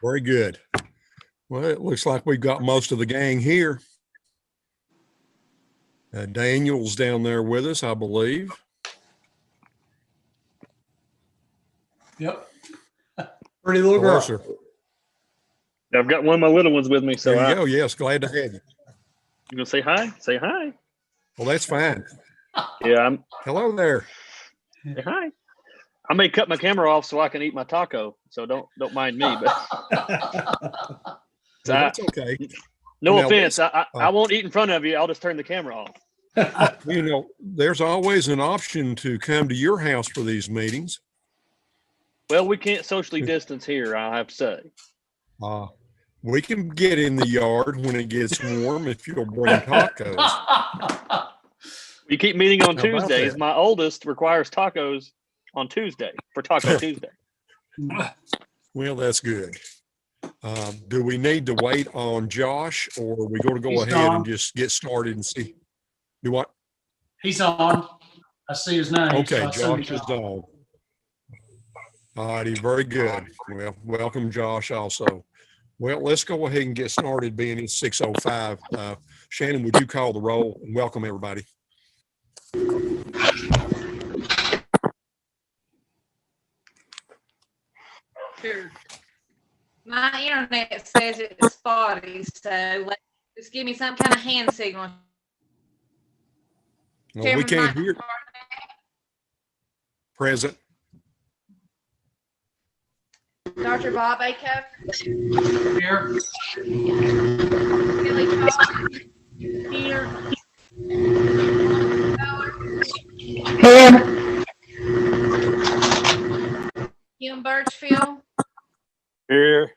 Very good. Well, it looks like we've got most of the gang here. Daniel's down there with us, I believe. Yep. Pretty little girl. Sir. I've got one of my little ones with me, so There you go. Yes, glad to have you. You gonna say hi? Say hi. Well, that's fine. Yeah, Hello there. say hi. I may cut my camera off so I can eat my taco. So don't mind me. But Well, that's okay. no Now, offense. I won't eat in front of you. I'll just turn the camera off. You know, there's always an option to come to your house for these meetings. Well, we can't socially distance here, I have to say. We can get in the yard when it gets warm if you'll bring tacos. You keep meeting on How about Tuesdays. that? My oldest requires tacos on Tuesday for Taco Tuesday. Well, that's good. Do we need to wait on Josh, or are we going to go He's ahead on. and just get started and see? Do what? He's on. I see his name. Okay, so I assume Josh he's is on. All righty, very good. Well, welcome, Josh, also. Well, let's go ahead and get started, being it's 6:05. Shannon, would you call the roll and welcome everybody? Sure. My internet says it's spotty, so just give me some kind of hand signal. Well, we Chairman can't Mike hear. Present. Dr. Bob Acuff, here. Billy Charles, here. Kim Birchfield, Here.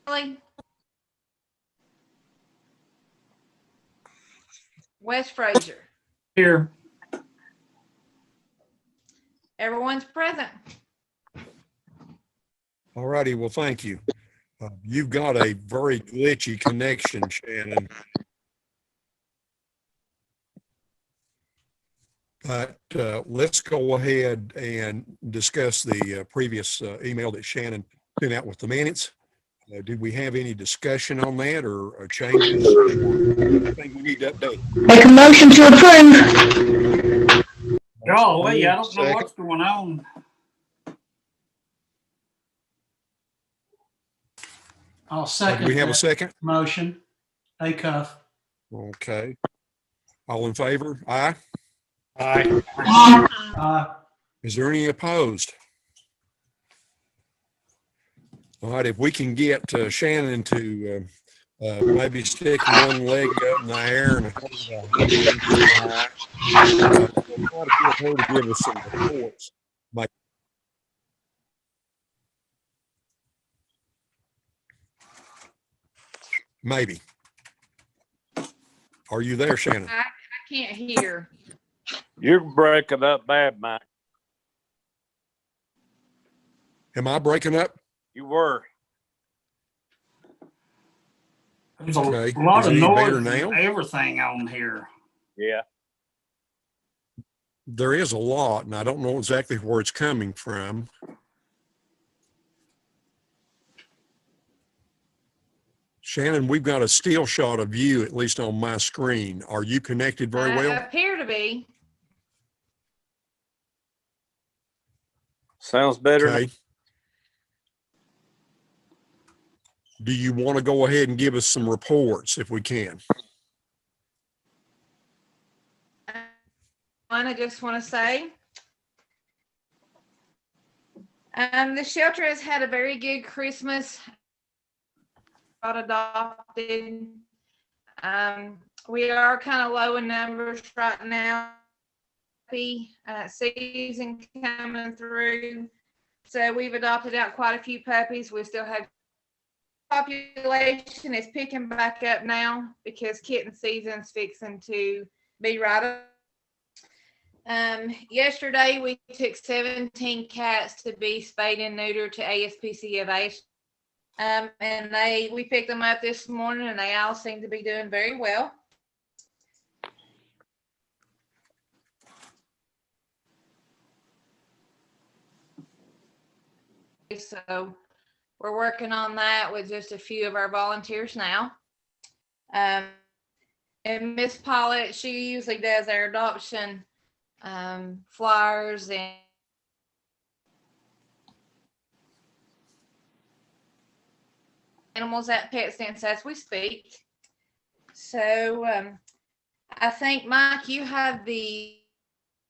Kelly. Wes Frazier. Here. Everyone's present. All righty, well, thank you. You've got a very glitchy connection, Shannon. But let's go ahead and discuss the previous email that Shannon sent out with the minutes. Did we have any discussion on that or changes or anything we need to update? Make a motion to approve. Golly, I don't know Second. what's going on. I'll second Do we have a that second? motion. Acuff. Okay. All in favor? Aye. Aye. Is there any opposed? All right, if we can get Shannon to maybe stick one leg up in the air and we'll try to get her to give us some reports. Maybe. Are you there, Shannon? I can't hear. You're breaking up bad, Mike. Am I breaking up? You were. There's Okay. a lot Is of it any better noise now? and everything on here. Yeah. There is a lot, and I don't know exactly where it's coming from. Shannon, we've got a still shot of you, at least on my screen. Are you connected very I well? appear to be. Sounds better. Okay. Do you want to go ahead and give us some reports if we can? I just want to say, the shelter has had a very good Christmas. Got adopted. We are kind of low in numbers right now. Season coming through, so we've adopted out quite a few puppies. We still have population is picking back up now because kitten season's fixing to be right up. Yesterday we took 17 cats to be spayed and neutered to ASPCA. And we picked them up this morning and they all seem to be doing very well. So we're working on that with just a few of our volunteers now. And Miss Pollitt, she usually does our adoption flyers and animals at Pet Sense as we speak. So I think, Mike, you have the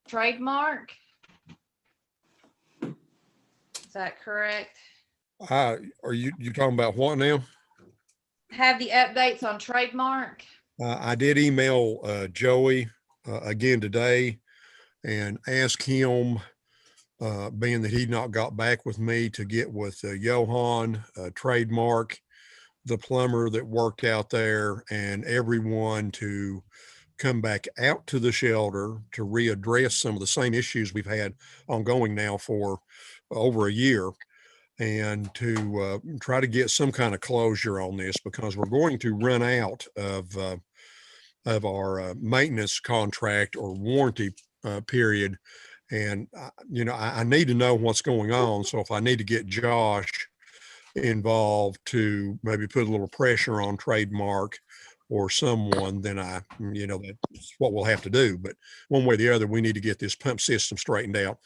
trademark. Is that correct? Are you talking about what now? Have the updates on trademark? I did email Joey again today and ask him, being that he'd not got back with me, to get with Johan, Trademark, the plumber that worked out there, and everyone to come back out to the shelter to readdress some of the same issues we've had ongoing now for over a year, and to try to get some kind of closure on this, because we're going to run out of our maintenance contract or warranty period. And, I need to know what's going on. So if I need to get Josh involved to maybe put a little pressure on Trademark or someone, then that's what we'll have to do. But one way or the other, we need to get this pump system straightened out.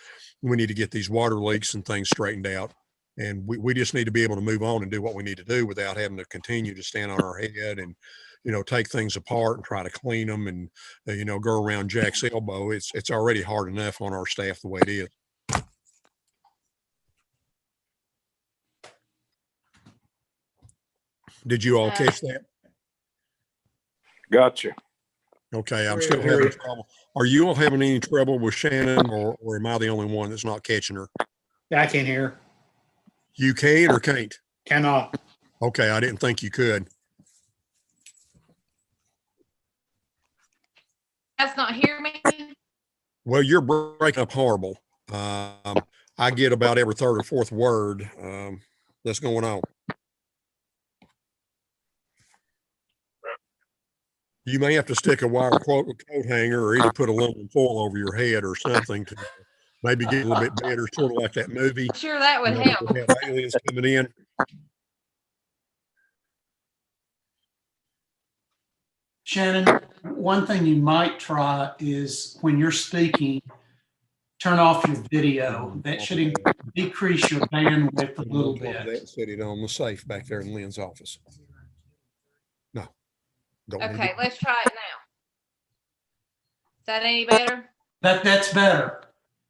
We need to get these water leaks and things straightened out. And we just need to be able to move on and do what we need to do without having to continue to stand on our head and, take things apart and try to clean them and, go around Jack's elbow. It's already hard enough on our staff the way it is. Did you all catch that? Gotcha. Okay, I'm still having trouble. Are you all having any trouble with Shannon, or am I the only one that's not catching her? I can't hear. You can or can't? Cannot. Okay, I didn't think you could. That's not hear me? Well, you're breaking up horrible. I get about every third or fourth word that's going on. You may have to stick a wire coat hanger, or either put aluminum foil over your head or something to maybe get a little bit better, sort of like that movie. Sure, that would We help. have aliens coming in. Shannon, one thing you might try is when you're speaking, turn off your video. That should decrease your bandwidth a little bit. Set it on the safe back there in Lynn's office. No. Don't need Okay, it. let's try it now. Is that any better? That's better.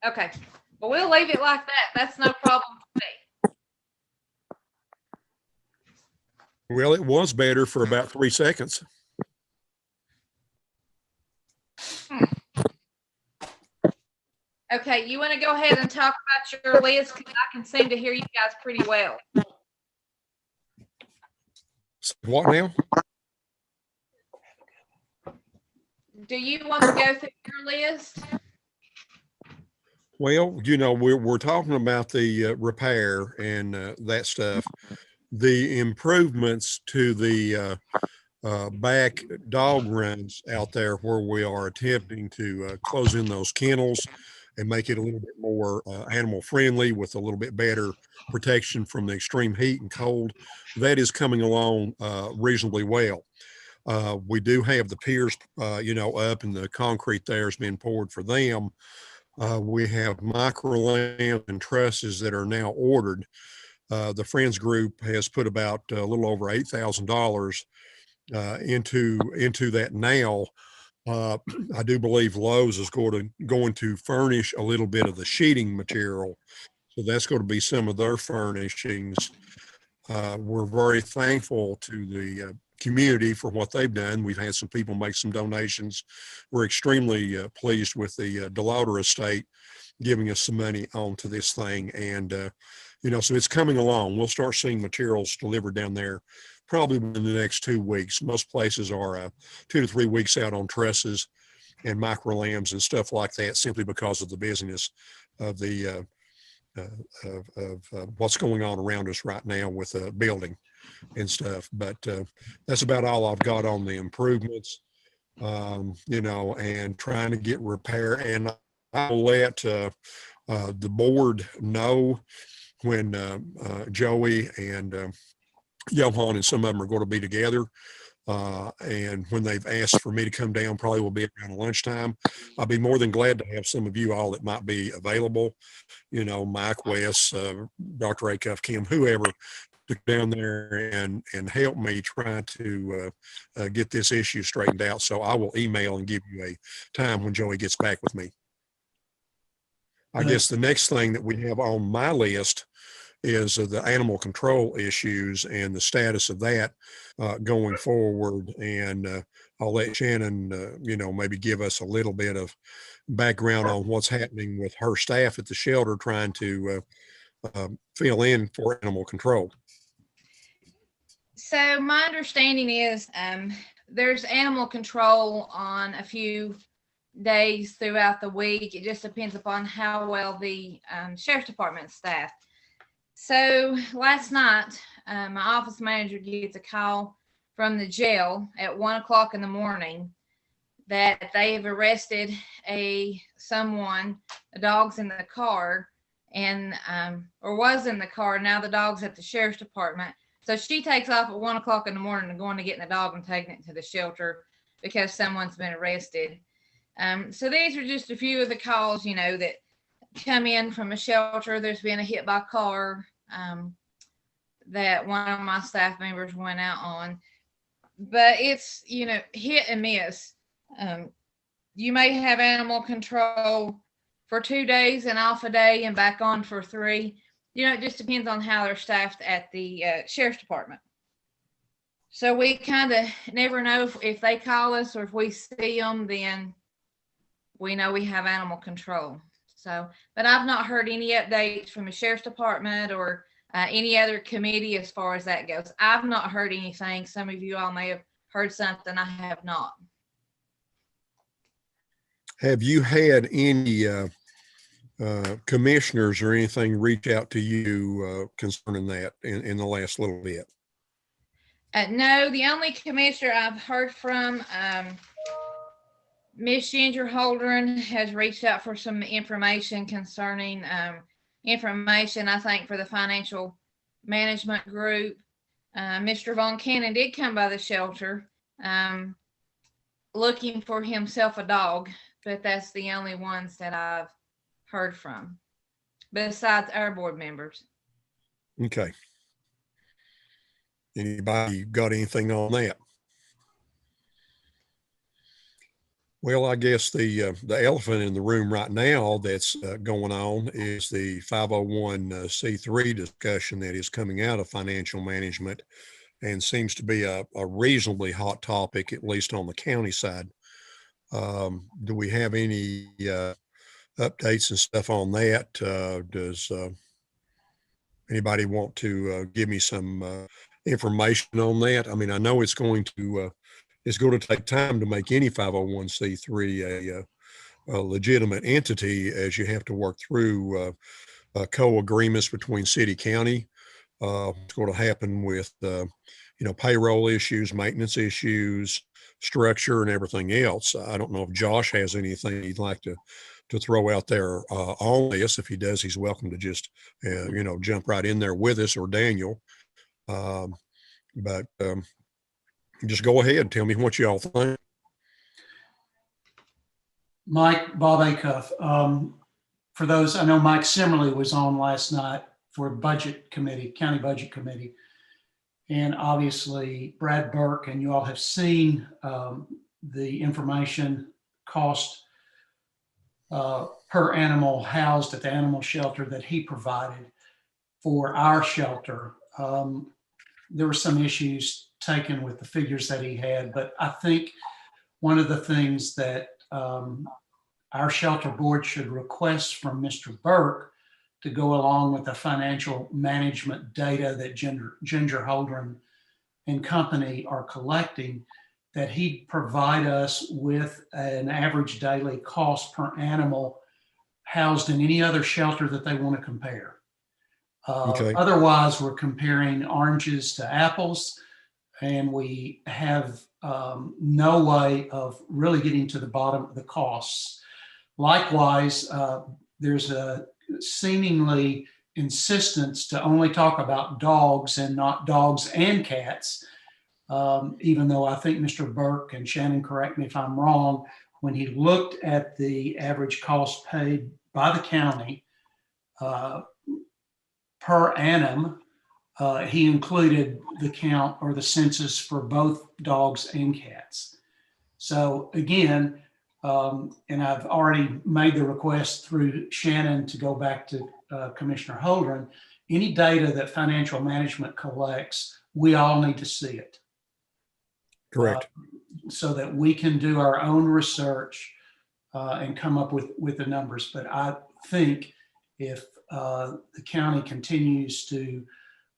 Okay, well, we'll leave it like that. That's no problem for me. Well, it was better for about 3 seconds. Okay, you want to go ahead and talk about your list, because I can seem to hear you guys pretty well. What now? Do you want to go through your list? Well, we're talking about the repair and that stuff. The improvements to the back dog runs out there, where we are attempting to close in those kennels and make it a little bit more animal friendly with a little bit better protection from the extreme heat and cold. That is coming along reasonably well. We do have the piers, up, and the concrete there has been poured for them. We have micro lamps and trusses that are now ordered. The Friends Group has put about a little over $8,000 into that now. I do believe Lowe's is going to furnish a little bit of the sheeting material. So that's going to be some of their furnishings. We're very thankful to the community for what they've done. We've had some people make some donations. We're extremely pleased with the DeLauder estate giving us some money onto this thing. And, so it's coming along. We'll start seeing materials delivered down there probably in the next 2 weeks. Most places are 2 to 3 weeks out on trusses and micro lambs and stuff like that, simply because of the busyness of the of what's going on around us right now with building and stuff. But that's about all I've got on the improvements, and trying to get repair. And I'll let the board know when Joey and Johan and some of them are going to be together. And when they've asked for me to come down, probably will be around lunchtime. I'll be more than glad to have some of you all that might be available, you know, Mike, Wes, Dr. Acuff, Kim, whoever, to go down there and help me try to get this issue straightened out. So I will email and give you a time when Joey gets back with me. I guess the next thing that we have on my list is the animal control issues and the status of that going forward. And I'll let Shannon, you know, maybe give us a little bit of background on what's happening with her staff at the shelter trying to fill in for animal control. So my understanding is there's animal control on a few days throughout the week. It just depends upon how well the sheriff's department staff. So last night, my office manager gets a call from the jail at 1 o'clock in the morning that they have arrested someone. The dog's in the car and or was in the car. Now the dog's at the sheriff's department. So she takes off at 1 o'clock in the morning and going to getting the dog and taking it to the shelter because someone's been arrested. So these are just a few of the calls, you know, that come in from a shelter. There's been a hit by car that one of my staff members went out on, but it's, you know, hit and miss. You may have animal control for 2 days and off a day and back on for 3. You know, it just depends on how they're staffed at the sheriff's department. So we kind of never know if they call us or if we see them, then we know we have animal control. So, but I've not heard any updates from the sheriff's department or any other committee as far as that goes. I've not heard anything. Some of you all may have heard something. I have not. Have you had any commissioners or anything reach out to you concerning that in the last little bit? No, the only commissioner I've heard from, Ms. Ginger Holdren has reached out for some information concerning information, I think, for the financial management group. Mr. Von Cannon did come by the shelter looking for himself a dog, but that's the only ones that I've heard from, besides our board members. Okay. Anybody got anything on that? Well, I guess the elephant in the room right now that's going on is the 501c3 discussion that is coming out of financial management and seems to be a reasonably hot topic, at least on the county side. Do we have any updates and stuff on that? Does anybody want to give me some information on that? I mean, I know it's going to take time to make any 501c3 a legitimate entity, as you have to work through co-agreements between city, county. It's going to happen with, you know, payroll issues, maintenance issues, structure, and everything else. I don't know if Josh has anything he'd like to throw out there on this. If he does, he's welcome to just, you know, jump right in there with us, or Daniel. But just go ahead and tell me what y'all think. Mike, Bob Acuff. For those, I know Mike Simmerly was on last night for budget committee, county budget committee. And obviously Brad Burke, and you all have seen the information cost per animal housed at the animal shelter that he provided for our shelter. There were some issues taken with the figures that he had, but I think one of the things that our shelter board should request from Mr. Burke to go along with the financial management data that Ginger Holdren and company are collecting, that he provide us with an average daily cost per animal housed in any other shelter that they want to compare. Okay. Otherwise, we're comparing oranges to apples, and we have no way of really getting to the bottom of the costs. Likewise, there's a seemingly insistence to only talk about dogs and not dogs and cats, even though I think Mr. Burke, and Shannon, correct me if I'm wrong, when he looked at the average cost paid by the county per annum, he included the count or the census for both dogs and cats. So again, and I've already made the request through Shannon to go back to Commissioner Holdren, any data that financial management collects, we all need to see it. Correct. So that we can do our own research and come up with the numbers. But I think if the county continues to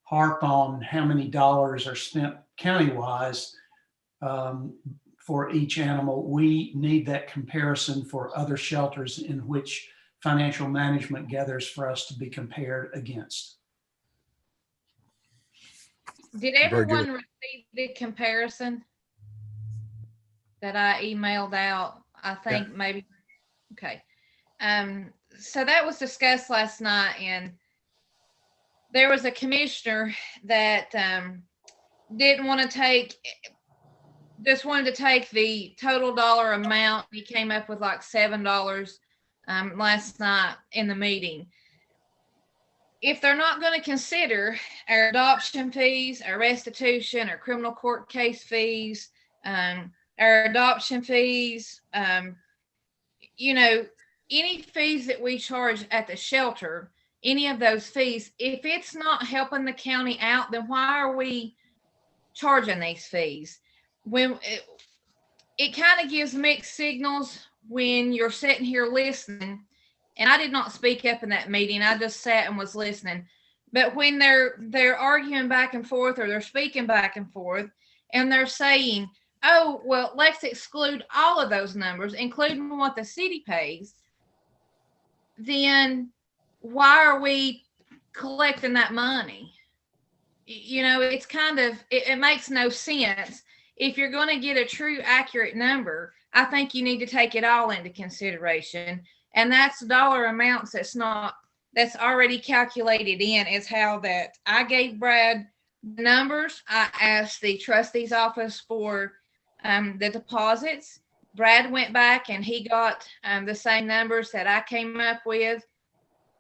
harp on how many dollars are spent county-wise for each animal, we need that comparison for other shelters in which financial management gathers for us to be compared against. Did Very good. everyone receive the comparison that I emailed out? I think maybe, okay. So that was discussed last night, and there was a commissioner that didn't want to take, just wanted to take the total dollar amount. He came up with like $7 last night in the meeting. If they're not going to consider our adoption fees, our restitution, our criminal court case fees, our adoption fees, you know, any fees that we charge at the shelter, any of those fees, if it's not helping the county out, then why are we charging these fees? When it kind of gives mixed signals when you're sitting here listening, and I did not speak up in that meeting. I just sat and was listening. But when they're arguing back and forth, or they're speaking back and forth, and they're saying, oh, well, let's exclude all of those numbers, including what the city pays, then why are we collecting that money? You know, it's kind of, it makes no sense. If you're going to get a true accurate number, I think you need to take it all into consideration. And that's dollar amounts that's already calculated in, is how that I gave Brad the numbers. I asked the trustee's office for the deposits. Brad went back and he got the same numbers that I came up with,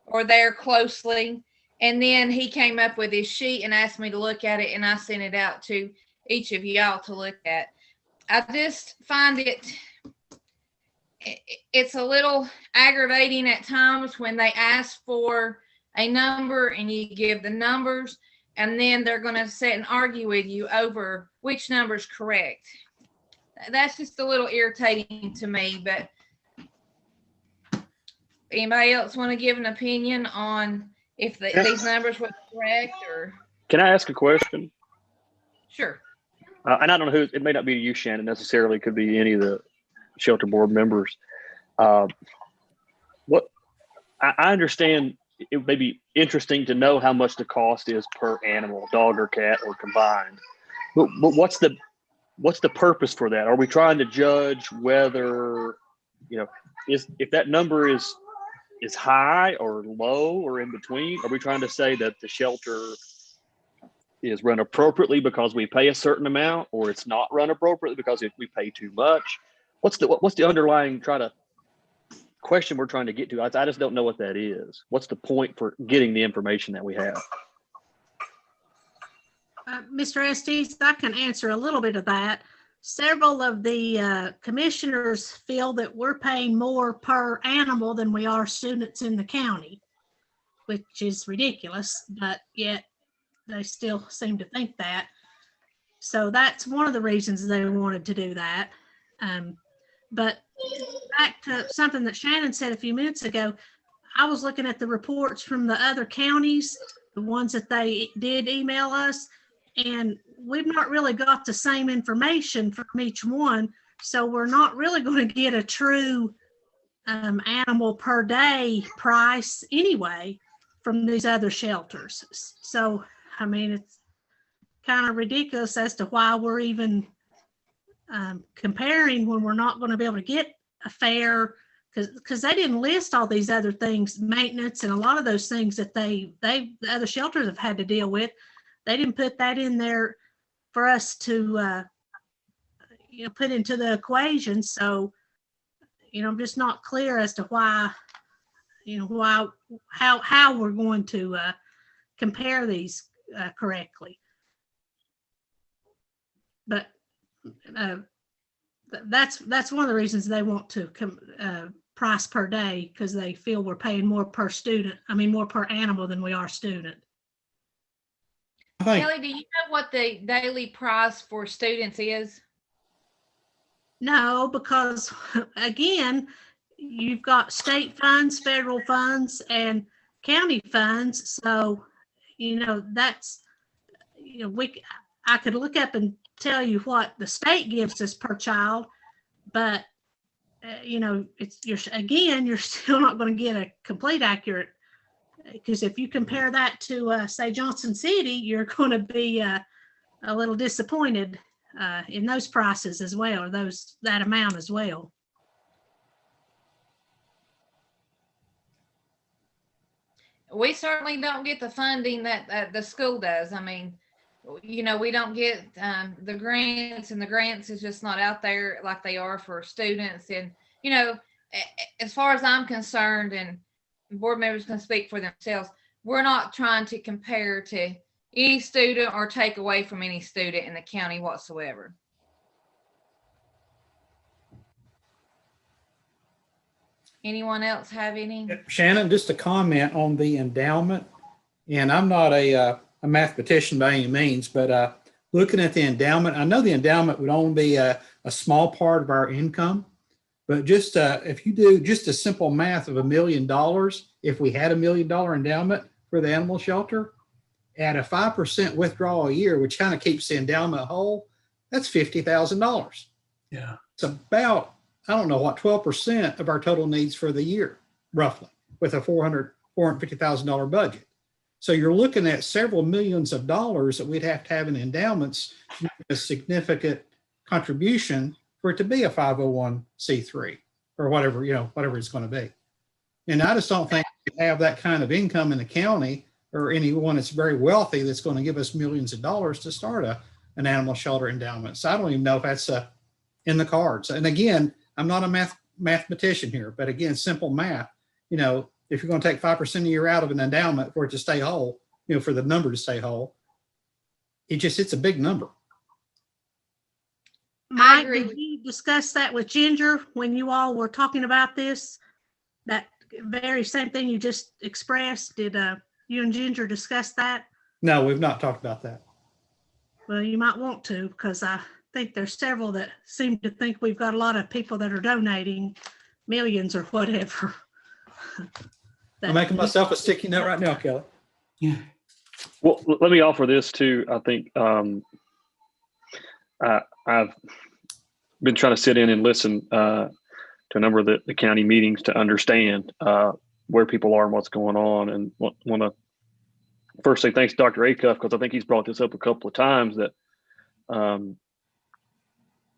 or there closely. And then he came up with his sheet and asked me to look at it, and I sent it out to each of y'all to look at. I just find it's a little aggravating at times when they ask for a number and you give the numbers, and then they're going to sit and argue with you over which number is correct. That's just a little irritating to me. But anybody else want to give an opinion on if these numbers were correct? Or Can I ask a question? sure. And I don't know who, it may not be you, Shannon, necessarily. It could be any of the shelter board members. What I understand, it may be interesting to know how much the cost is per animal, dog or cat or combined. But what's the purpose for that? Are we trying to judge whether, you know, if that number is high or low or in between? Are we trying to say that the shelter is run appropriately because we pay a certain amount, or it's not run appropriately because we pay too much? What's the underlying question we're trying to get to? I just don't know what that is. What's the point for getting the information that we have? Mr. Estes, I can answer a little bit of that. Several of the commissioners feel that we're paying more per animal than we are students in the county, which is ridiculous, but yet they still seem to think that. So that's one of the reasons they wanted to do that. But back to something that Shannon said a few minutes ago, I was looking at the reports from the other counties, the ones that they did email us, and we've not really got the same information from each one. So we're not really going to get a true animal per day price anyway from these other shelters. So, I mean, it's kind of ridiculous as to why we're even comparing when we're not going to be able to get a fair because they didn't list all these other things, maintenance and a lot of those things that the other shelters have had to deal with. They didn't put that in there for us to, put into the equation. So, I'm just not clear as to why, how we're going to compare these correctly. But that's one of the reasons they want to price per day, because they feel we're paying more per student. More per animal than we are student. I think, Kelly, do you know what the daily price for students is? No, because again, you've got state funds, federal funds, and county funds. So, that's, I could look up and tell you what the state gives us per child, but you're still not going to get a complete accurate, because if you compare that to say Johnson City, you're going to be a little disappointed in those prices as well, or that amount as well. We certainly don't get the funding that the school does. We don't get the grants, and the grants is just not out there like they are for students. And, as far as I'm concerned, and board members can speak for themselves, we're not trying to compare to any student or take away from any student in the county whatsoever. Anyone else have any? Shannon, just a comment on the endowment. And I'm not a mathematician by any means, but looking at the endowment, I know the endowment would only be a small part of our income. But just if you do just a simple math of $1 million, if we had $1 million endowment for the animal shelter, at a 5% withdrawal a year, which kind of keeps the endowment whole, that's $50,000. Yeah. It's about, I don't know what, 12% of our total needs for the year, roughly, with a $450,000 budget. So you're looking at several millions of dollars that we'd have to have in endowments, a significant contribution for it to be a 501c3 or whatever it's going to be. And I just don't think we have that kind of income in the county, or anyone that's very wealthy that's going to give us millions of dollars to start an animal shelter endowment. So I don't even know if that's in the cards. And again, I'm not a mathematician here, but again, simple math, if you're going to take 5% a year out of an endowment for it to stay whole, for the number to stay whole, it's a big number. Mike, did you discuss that with Ginger when you all were talking about this? That very same thing you just expressed? Did you and Ginger discuss that? No, we've not talked about that. Well, you might want to, because I think there's several that seem to think we've got a lot of people that are donating millions or whatever. I'm making myself a sticky note right now, Kelly. Yeah. Well, let me offer this too. I think I've been trying to sit in and listen to a number of the county meetings to understand where people are and what's going on. And want to first say thanks to Dr. Acuff, because I think he's brought this up a couple of times, that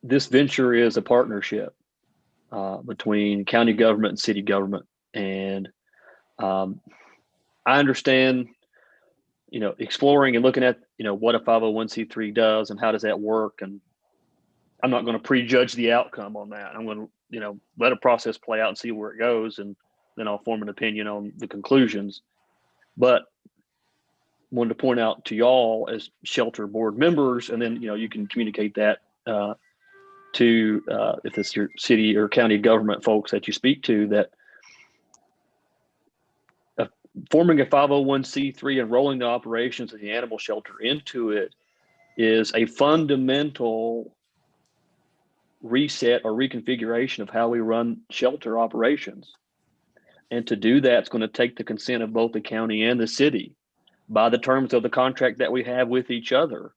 this venture is a partnership between county government and city government. And I understand, exploring and looking at, what a 501c3 does and how does that work. And I'm not going to prejudge the outcome on that. I'm going to, let a process play out and see where it goes. And then I'll form an opinion on the conclusions. But wanted to point out to y'all as shelter board members, and then, you can communicate that to, if it's your city or county government folks that you speak to, that forming a 501c3 and rolling the operations of the animal shelter into it is a fundamental reset or reconfiguration of how we run shelter operations. And to do that, it's going to take the consent of both the county and the city by the terms of the contract that we have with each other.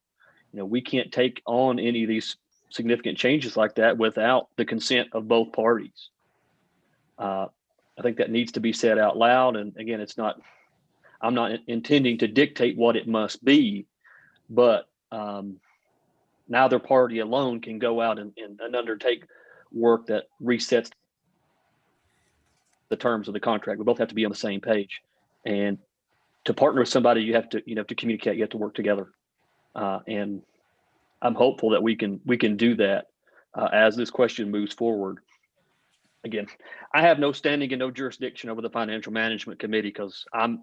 We can't take on any of these significant changes like that without the consent of both parties. I think that needs to be said out loud. And again, I'm not intending to dictate what it must be, but neither party alone can go out and undertake work that resets the terms of the contract. We both have to be on the same page. And to partner with somebody, you have to, to communicate, you have to work together. And I'm hopeful that we can do that as this question moves forward. Again, I have no standing and no jurisdiction over the Financial Management Committee because I'm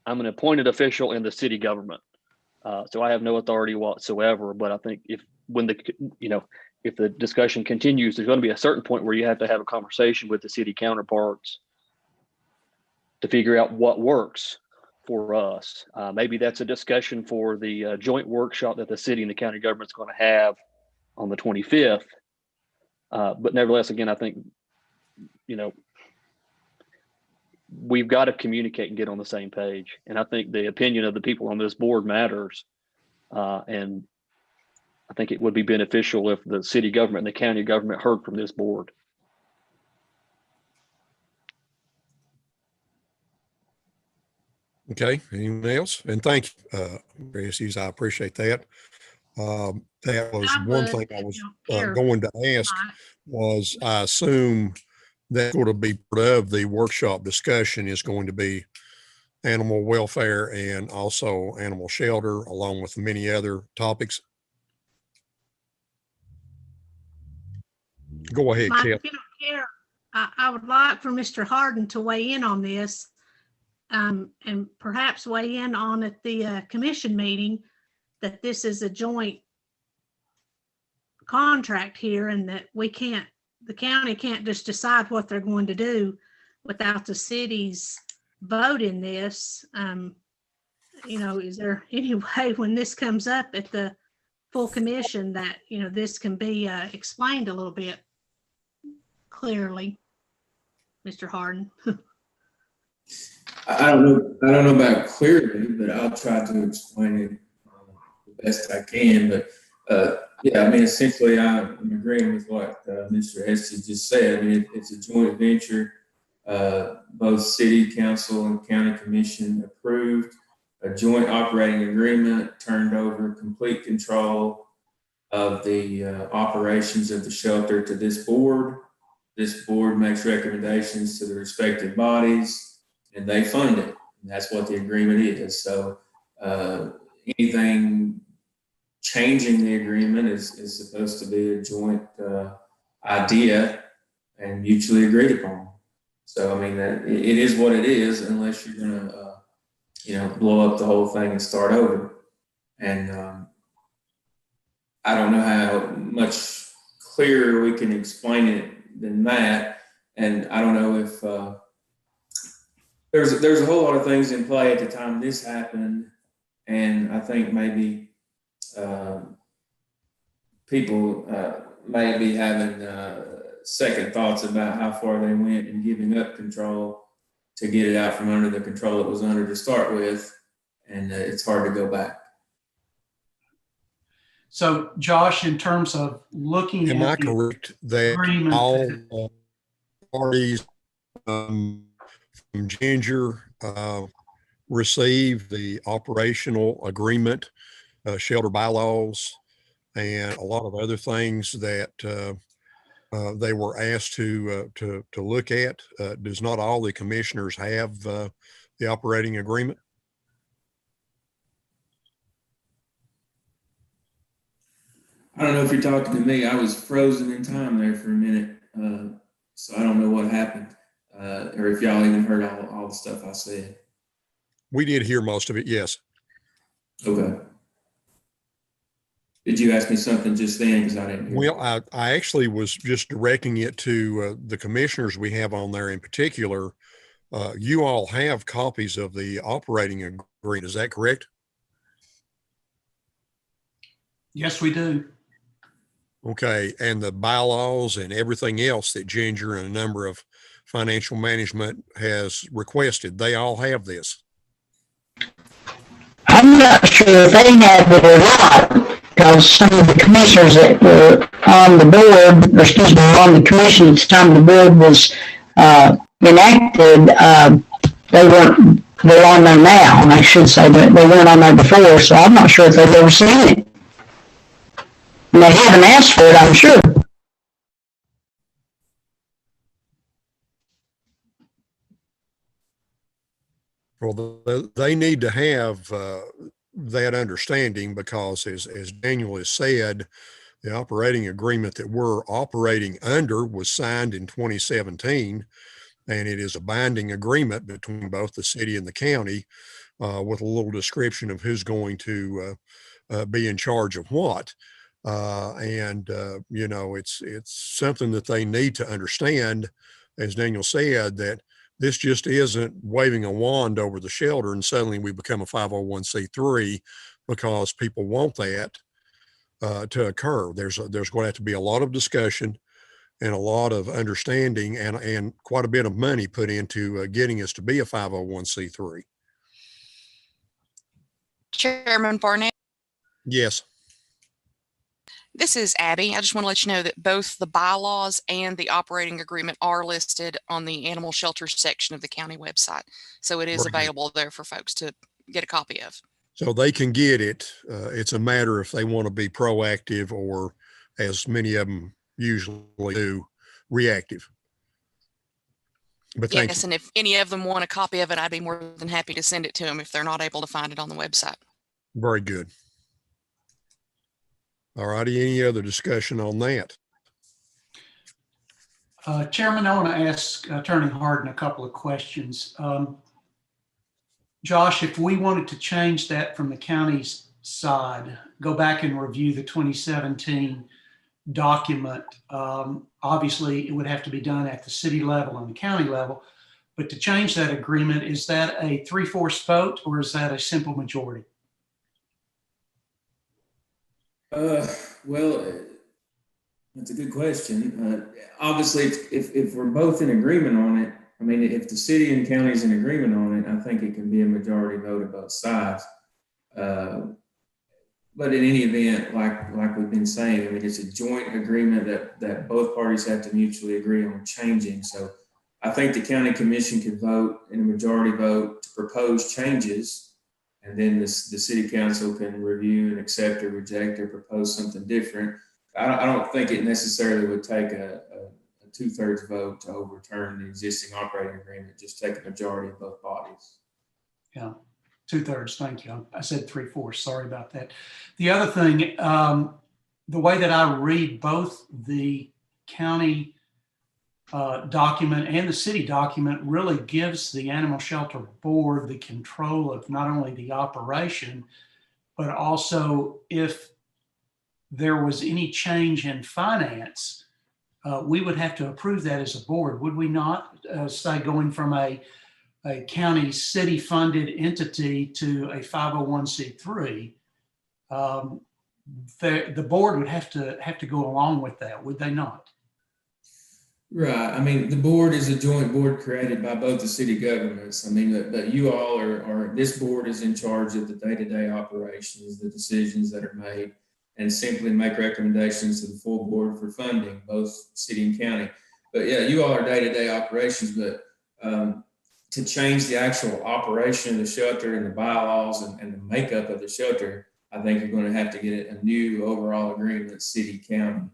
an appointed official in the city government. So I have no authority whatsoever. But I think if the discussion continues, there's going to be a certain point where you have to have a conversation with the city counterparts to figure out what works for us. Maybe that's a discussion for the joint workshop that the city and the county government's going to have on the 25th. But nevertheless, again, I think, we've got to communicate and get on the same page. And I think the opinion of the people on this board matters. And I think it would be beneficial if the city government and the county government heard from this board. Okay, anyone else? And thank you, Christies, I appreciate that. That was one thing I was going to ask was, I assume that going to be part of the workshop discussion is going to be animal welfare and also animal shelter, along with many other topics. Go ahead, Mike, Kip. if you don't care, I would like for Mr. Harden to weigh in on this, and perhaps weigh in on at the commission meeting that this is a joint contract here, and that the county can't just decide what they're going to do without the city's vote in this. Is there any way when this comes up at the full commission that, this can be explained a little bit clearly, Mr. Harden? I don't know about clearly, but I'll try to explain it the best I can. But essentially, I'm agreeing with what Mr. Estes just said. I mean, it's a joint venture. Both city council and county commission approved a joint operating agreement, turned over complete control of the operations of the shelter to this board. This board makes recommendations to the respective bodies, and they fund it. And that's what the agreement is. So anything changing the agreement is supposed to be a joint idea and mutually agreed upon. So, I mean, it is what it is, unless you're going to, blow up the whole thing and start over. And I don't know how much clearer we can explain it than that. And I don't know if there's a whole lot of things in play at the time this happened. And I think maybe people may be having second thoughts about how far they went in giving up control to get it out from under the control it was under to start with. And it's hard to go back. So Josh, in terms of looking Am I at the correct that agreement all parties from Ginger received the operational agreement, shelter bylaws, and a lot of other things that they were asked to look at? Does not all the commissioners have the operating agreement? I don't know if you're talking to me. I was frozen in time there for a minute. So I don't know what happened, or if y'all even heard all the stuff I said. We did hear most of it, yes. Okay. Did you ask me something just then? Because I didn't hear. Well, I actually was just directing it to the commissioners we have on there in particular. You all have copies of the operating agreement, is that correct? Yes, we do. Okay, and the bylaws and everything else that Ginger and a number of financial management has requested, they all have this. I'm not sure if they have it or not, because some of the commissioners that were on the board, or excuse me, on the commission at the time the board was enacted, they're on there now, and I should say that they weren't on there before, so I'm not sure if they've ever seen it. And they haven't asked for it, I'm sure. Well, they need to have that understanding because as Daniel has said, the operating agreement that we're operating under was signed in 2017, and it is a binding agreement between both the city and the county with a little description of who's going to be in charge of what. You know, it's something that they need to understand, as Daniel said, that this just isn't waving a wand over the shelter and suddenly we become a 501c3 because people want that to occur. There's going to have to be a lot of discussion and a lot of understanding and quite a bit of money put into getting us to be a 501c3. Chairman Barnett, Yes. this is Abby. I just want to let you know that both the bylaws and the operating agreement are listed on the animal shelter section of the county website. So it is Very good. available there for folks to get a copy of. So they can get it. It's a matter if they want to be proactive or, as many of them usually do, reactive. But thank Yes, you. and if any of them want a copy of it, I'd be more than happy to send it to them if they're not able to find it on the website. Very good. All righty. Any other discussion on that? Chairman, I want to ask Attorney Harden a couple of questions. Josh, if we wanted to change that from the county's side, go back and review the 2017 document, obviously it would have to be done at the city level and the county level, but to change that agreement, is that a 3/4 vote or is that a simple majority? Well, that's a good question. Obviously, if we're both in agreement on it, I mean, if the city and county is in agreement on it, I think it can be a majority vote of both sides. But in any event, like we've been saying, I mean, it's a joint agreement that both parties have to mutually agree on changing. So I think the county commission could vote in a majority vote to propose changes. And then the city council can review and accept or reject or propose something different. I don't think it necessarily would take a 2/3 vote to overturn the existing operating agreement, just take a majority of both bodies. Yeah, 2/3, thank you. I said 3/4, sorry about that. The other thing, the way that I read both the county document and the city document really gives the animal shelter board the control of not only the operation, but also if there was any change in finance, we would have to approve that as a board, would we not? Say going from a county city funded entity to a 501c3, the board would have to go along with that, would they not? Right. I mean, the board is a joint board created by both the city governments. I mean, but you all this board is in charge of the day-to-day operations, the decisions that are made, and simply make recommendations to the full board for funding, both city and county. But yeah, you all are day-to-day operations, but to change the actual operation of the shelter and the bylaws and the makeup of the shelter, I think you're going to have to get a new overall agreement, city, county,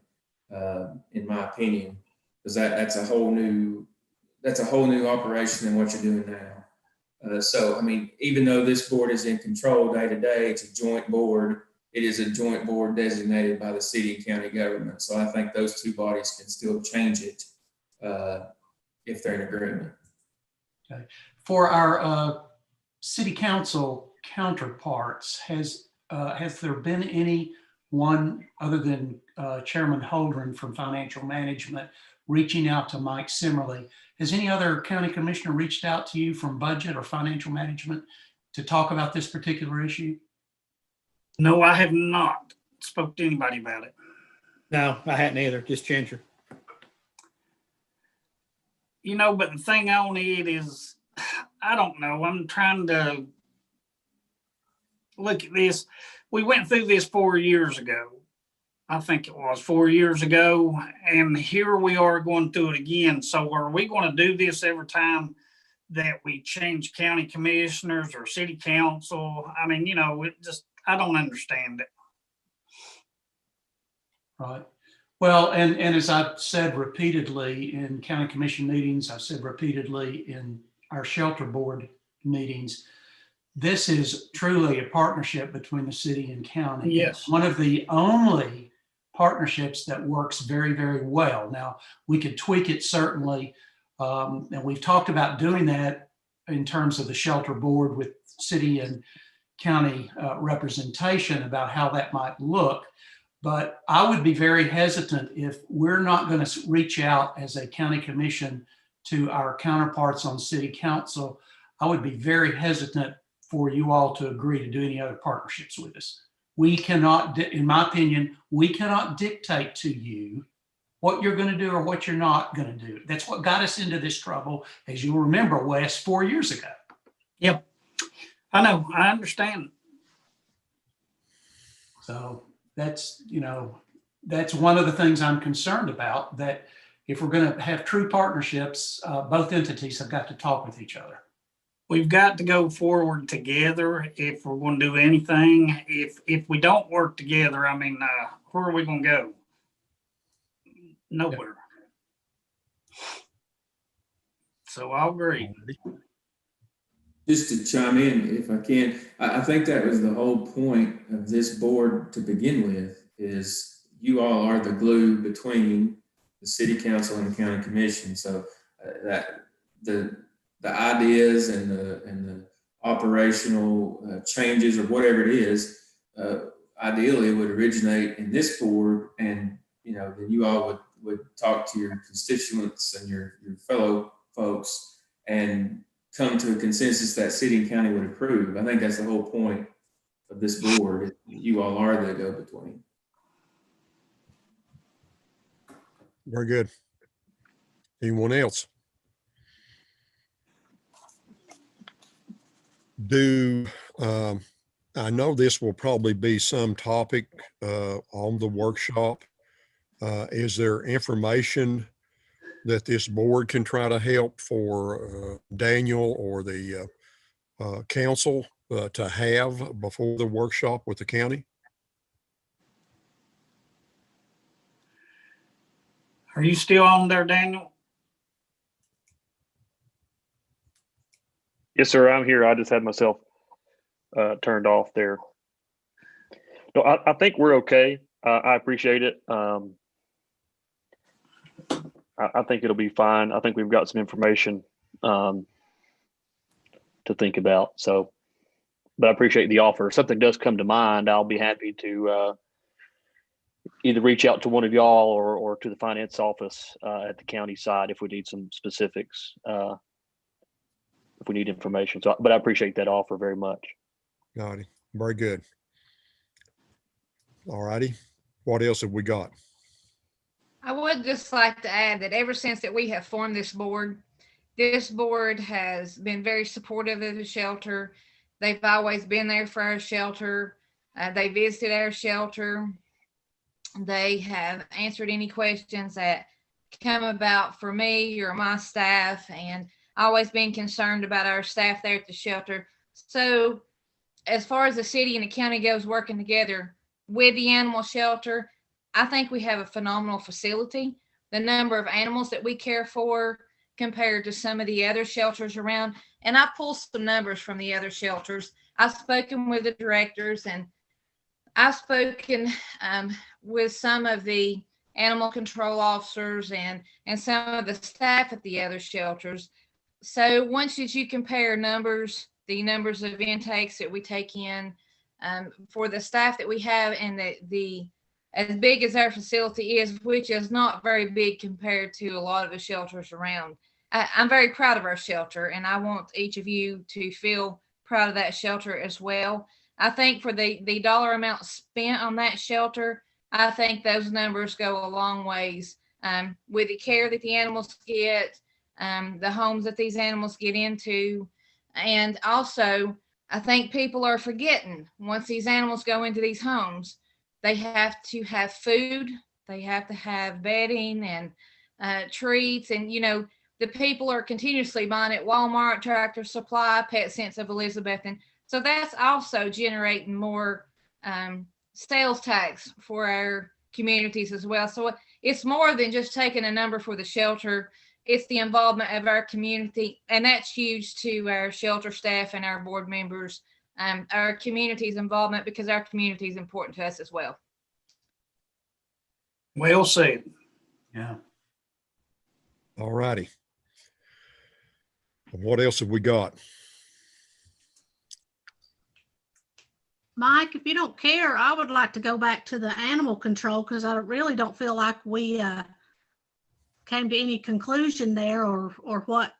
in my opinion. Because that's a whole new operation than what you're doing now. So, I mean, even though this board is in control day to day, it's a joint board. It is a joint board designated by the city and county government. So I think those two bodies can still change it if they're in agreement. Okay. For our city council counterparts, has there been anyone other than Chairman Holdren from Financial Management reaching out to Mike Simmerly? Has any other county commissioner reached out to you from budget or financial management to talk about this particular issue? No, I have not spoke to anybody about it. No, I hadn't either, just Ginger. You know, but the thing on it is, I don't know. I'm trying to look at this. We went through this 4 years ago. I think it was 4 years ago. And here we are going through it again. So are we going to do this every time that we change county commissioners or city council? I mean, you know, I don't understand it. Right. Well, and as I've said repeatedly in county commission meetings, I've said repeatedly in our shelter board meetings, this is truly a partnership between the city and county. Yes. One of the only partnerships that works very, very well. Now, we could tweak it certainly, and we've talked about doing that in terms of the shelter board with city and county representation about how that might look. But I would be very hesitant if we're not going to reach out as a county commission to our counterparts on city council. I would be very hesitant for you all to agree to do any other partnerships with us. We cannot, in my opinion, we cannot dictate to you what you're going to do or what you're not going to do. That's what got us into this trouble, as you'll remember, Wes, 4 years ago. Yep. I know, I understand. So that's, you know, that's one of the things I'm concerned about, that if we're going to have true partnerships, both entities have got to talk with each other. We've got to go forward together if we're going to do anything. If we don't work together, I mean, where are we going to go? Nowhere. So I'll agree. Just to chime in, if I can, I think that was the whole point of this board to begin with, is you all are the glue between the city council and the county commission. So that the ideas and the operational changes or whatever it is, ideally it would originate in this board, and then you all would talk to your constituents and your fellow folks and come to a consensus that city and county would approve. I think that's the whole point of this board. You all are the go-between. Very good. Anyone else? I know this will probably be some topic on the workshop. Is there information that this board can try to help for Daniel or the council to have before the workshop with the county? Are you still on there, Daniel? Yes, sir. I'm here. I just had myself turned off there. No, I think we're okay. I appreciate it. I think it'll be fine. I think we've got some information to think about. So, but I appreciate the offer. If something does come to mind, I'll be happy to either reach out to one of y'all or to the finance office at the county side if we need some specifics, if we need information. So, but I appreciate that offer very much. Got it. Very good. All righty. What else have we got? I would just like to add that ever since that we have formed this board has been very supportive of the shelter. They've always been there for our shelter. They visited our shelter. They have answered any questions that come about for me or my staff, and always been concerned about our staff there at the shelter. So as far as the city and the county goes working together with the animal shelter, I think we have a phenomenal facility. The number of animals that we care for compared to some of the other shelters around. And I pulled some numbers from the other shelters. I've spoken with the directors, and I've spoken with some of the animal control officers and some of the staff at the other shelters. So once that you compare numbers, the numbers of intakes that we take in for the staff that we have, and the as big as our facility is, which is not very big compared to a lot of the shelters around. I'm very proud of our shelter, and I want each of you to feel proud of that shelter as well. I think for the dollar amount spent on that shelter, I think those numbers go a long ways with the care that the animals get, the homes that these animals get into. And also, I think people are forgetting, once these animals go into these homes, they have to have food, they have to have bedding and treats. And, the people are continuously buying at Walmart, Tractor Supply, Pet Sense of Elizabeth. And so that's also generating more sales tax for our communities as well. So it's more than just taking a number for the shelter it's the involvement of our community, and that's huge to our shelter staff and our board members. Our community's involvement, because our community is important to us as well. Well said. Yeah. All righty. What else have we got? Mike, if you don't care, I would like to go back to the animal control because I really don't feel like we came to any conclusion there or what.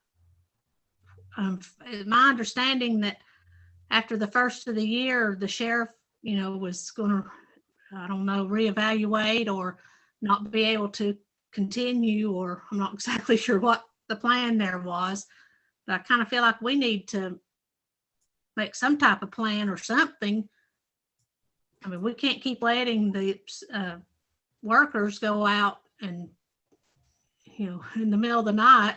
My understanding that after the first of the year, the sheriff, was going to, I don't know, reevaluate or not be able to continue, or I'm not exactly sure what the plan there was. But I kind of feel like we need to make some type of plan or something. I mean, we can't keep letting the workers go out and, in the middle of the night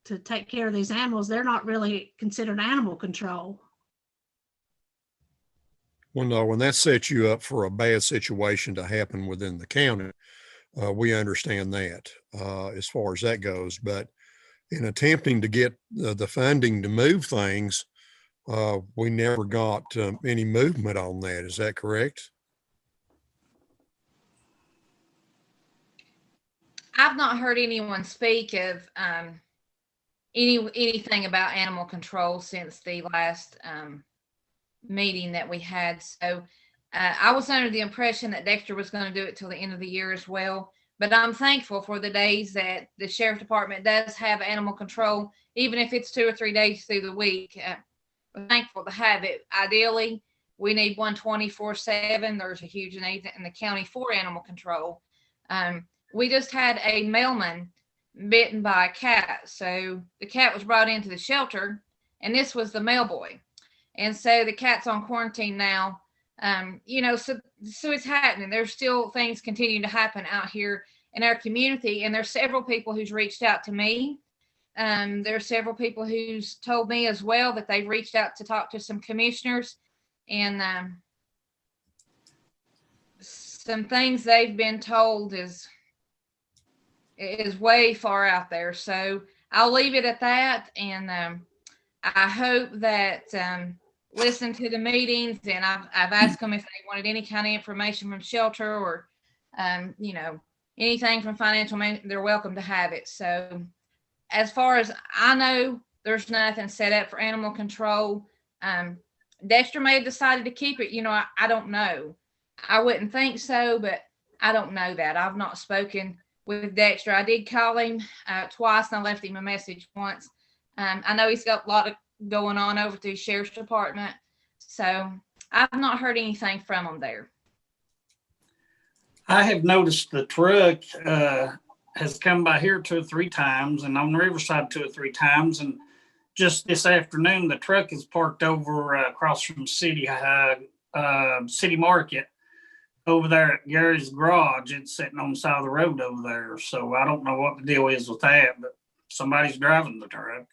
to take care of these animals. They're not really considered animal control. Well, no, when that sets you up for a bad situation to happen within the county, we understand that as far as that goes. But in attempting to get the funding to move things, we never got any movement on that. Is that correct? I've not heard anyone speak of anything about animal control since the last meeting that we had. So I was under the impression that Dexter was going to do it till the end of the year as well. But I'm thankful for the days that the sheriff department does have animal control, even if it's 2 or 3 days through the week. I'm thankful to have it. Ideally, we need one 24/7. There's a huge need in the county for animal control. We just had a mailman bitten by a cat. So the cat was brought into the shelter, and this was the mail boy. And so the cat's on quarantine now. So it's happening. There's still things continue to happen out here in our community. And there's several people who's reached out to me. There's several people who's told me as well that they've reached out to talk to some commissioners, and some things they've been told is way far out there. So I'll leave it at that. And I hope that listen to the meetings, and I've asked them if they wanted any kind of information from shelter or, anything from financial management, they're welcome to have it. So as far as I know, there's nothing set up for animal control. Dexter may have decided to keep it. I don't know. I wouldn't think so, but I don't know that. I've not spoken with Dexter. I did call him twice, and I left him a message once. I know he's got a lot of going on over to the sheriff's department, so I've not heard anything from him there. I have noticed the truck has come by here 2 or 3 times, and on Riverside 2 or 3 times. And just this afternoon, the truck is parked over across from City Market over there at Gary's garage. It's sitting on the side of the road over there. So I don't know what the deal is with that, but somebody's driving the truck.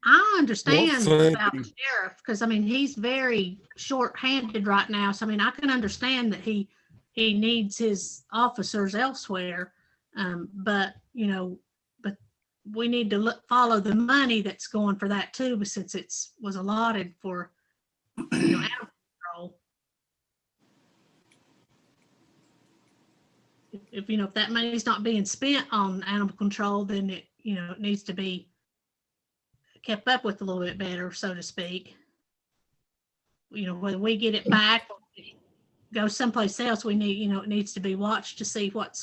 I understand about the sheriff because he's very short-handed right now. So I can understand that he needs his officers elsewhere, but we need to follow the money that's going for that too, since was allotted for animal control. If that money is not being spent on animal control, then it needs to be kept up with a little bit better, so to speak. Whether we get it back or go someplace else, we need, it needs to be watched to see what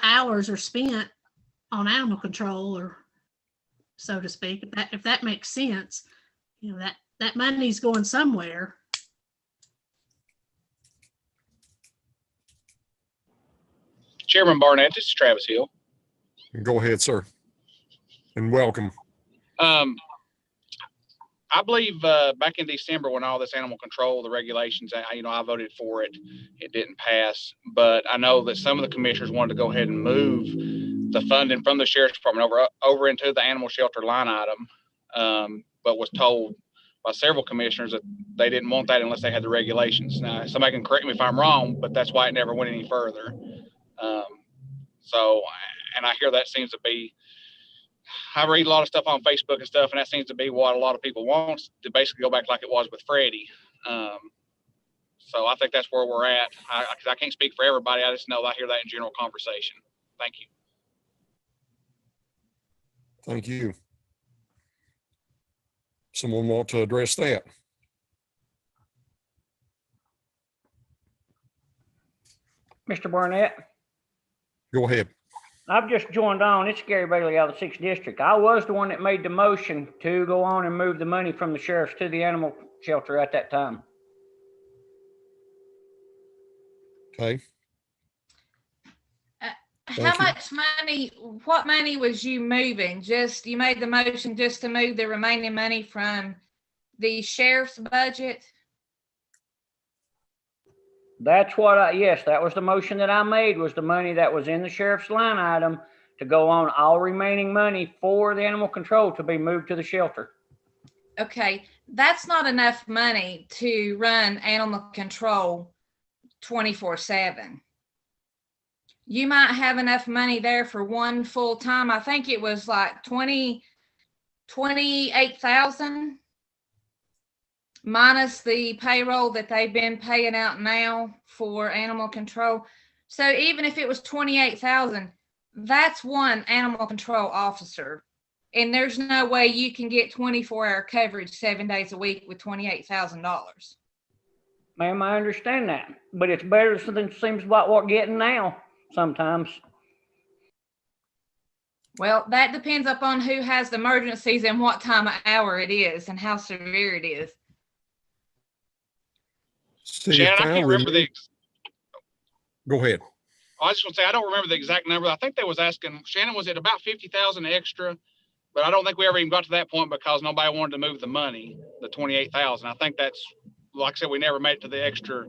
hours are spent on animal control, or so to speak. If that makes sense, that money's going somewhere. Chairman Barnett, this is Travis Hill. Go ahead, sir, and welcome. I believe back in December when all this animal control, the regulations, I voted for it. It didn't pass, but I know that some of the commissioners wanted to go ahead and move the funding from the sheriff's department over into the animal shelter line item, but was told by several commissioners that they didn't want that unless they had the regulations. Now, somebody can correct me if I'm wrong, but that's why it never went any further. So, and I hear that seems to be, I read a lot of stuff on Facebook and stuff, and that seems to be what a lot of people want, to basically go back like it was with Freddie. So I think that's where we're at. Because I can't speak for everybody. I just know I hear that in general conversation. Thank you. Thank you. Someone want to address that? Mr. Burnett, Go ahead. I've just joined on. It's Gary Bailey out of the 6th District. I was the one that made the motion to go on and move the money from the sheriff's to the animal shelter at that time. Okay. How much money, what money was you moving? You made the motion just to move the remaining money from the sheriff's budget? That's what yes, that was the motion that I made, was the money that was in the sheriff's line item to go on all remaining money for the animal control to be moved to the shelter. Okay, that's not enough money to run animal control 24/7. You might have enough money there for one full time. I think it was like 28,000 minus the payroll that they've been paying out now for animal control. So even if it was 28,000, that's one animal control officer. And there's no way you can get 24-hour coverage 7 days a week with $28,000. Ma'am, I understand that, but it's better than seems like what we're getting now sometimes. Well, that depends upon who has the emergencies and what time of hour it is and how severe it is. See, Shannon, I can't remember Go ahead. I was just gonna say, I don't remember the exact number. I think they was asking, Shannon, was it about 50,000 extra? But I don't think we ever even got to that point because nobody wanted to move the money, the 28,000. I think that's, like I said, we never made it to the extra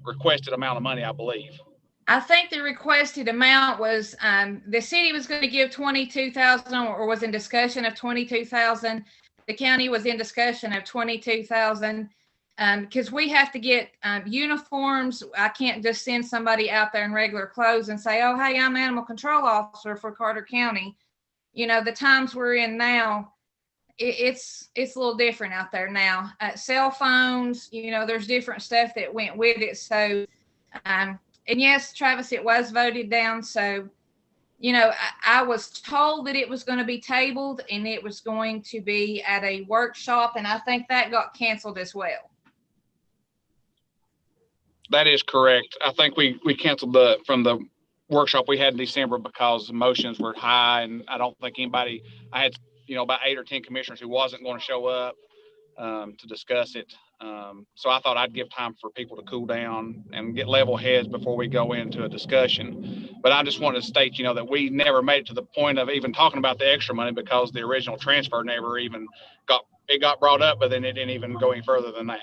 requested amount of money, I believe. I think the requested amount was, the city was going to give 22,000 or was in discussion of 22,000. The county was in discussion of 22,000. Because we have to get uniforms. I can't just send somebody out there in regular clothes and say, oh, hey, I'm animal control officer for Carter County. You know, the times we're in now, it's a little different out there now. Cell phones, you know, there's different stuff that went with it. So, and yes, Travis, it was voted down. So, you know, I was told that it was going to be tabled and it was going to be at a workshop. And I think that got canceled as well. That is correct. I think we canceled from the workshop we had in December because emotions were high, and I don't think anybody, I had, you know, about 8 or 10 commissioners who wasn't going to show up to discuss it. So I thought I'd give time for people to cool down and get level heads before we go into a discussion. But I just wanted to state, you know, that we never made it to the point of even talking about the extra money because the original transfer never even got brought up, but then it didn't even go any further than that.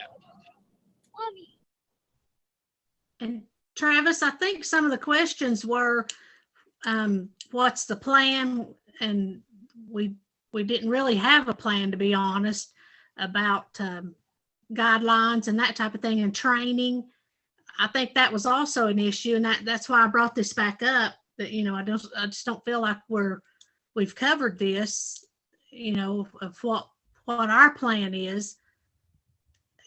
And Travis, I think some of the questions were, what's the plan? And we didn't really have a plan, to be honest, about guidelines and that type of thing and training. I think that was also an issue, and that's why I brought this back up. That, you know, I just don't feel like we've covered this, you know, of what our plan is.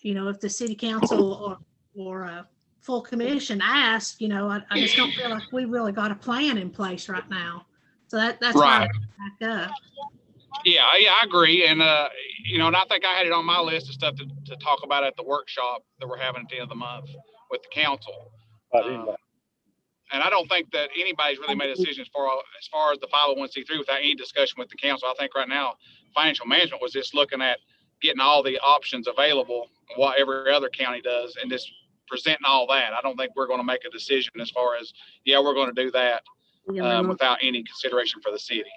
You know, if the city council or full commission ask, you know, I just don't feel like we really got a plan in place right now. So that's right. Why I back up. Yeah, I agree. And, you know, and I think I had it on my list of stuff to talk about at the workshop that we're having at the end of the month with the council. And I don't think that anybody's really made a decision as far as the 501c3 without any discussion with the council. I think right now financial management was just looking at getting all the options available, what every other county does, and just presenting all that. I don't think we're going to make a decision as far as, yeah, we're going to do that without any consideration for the city.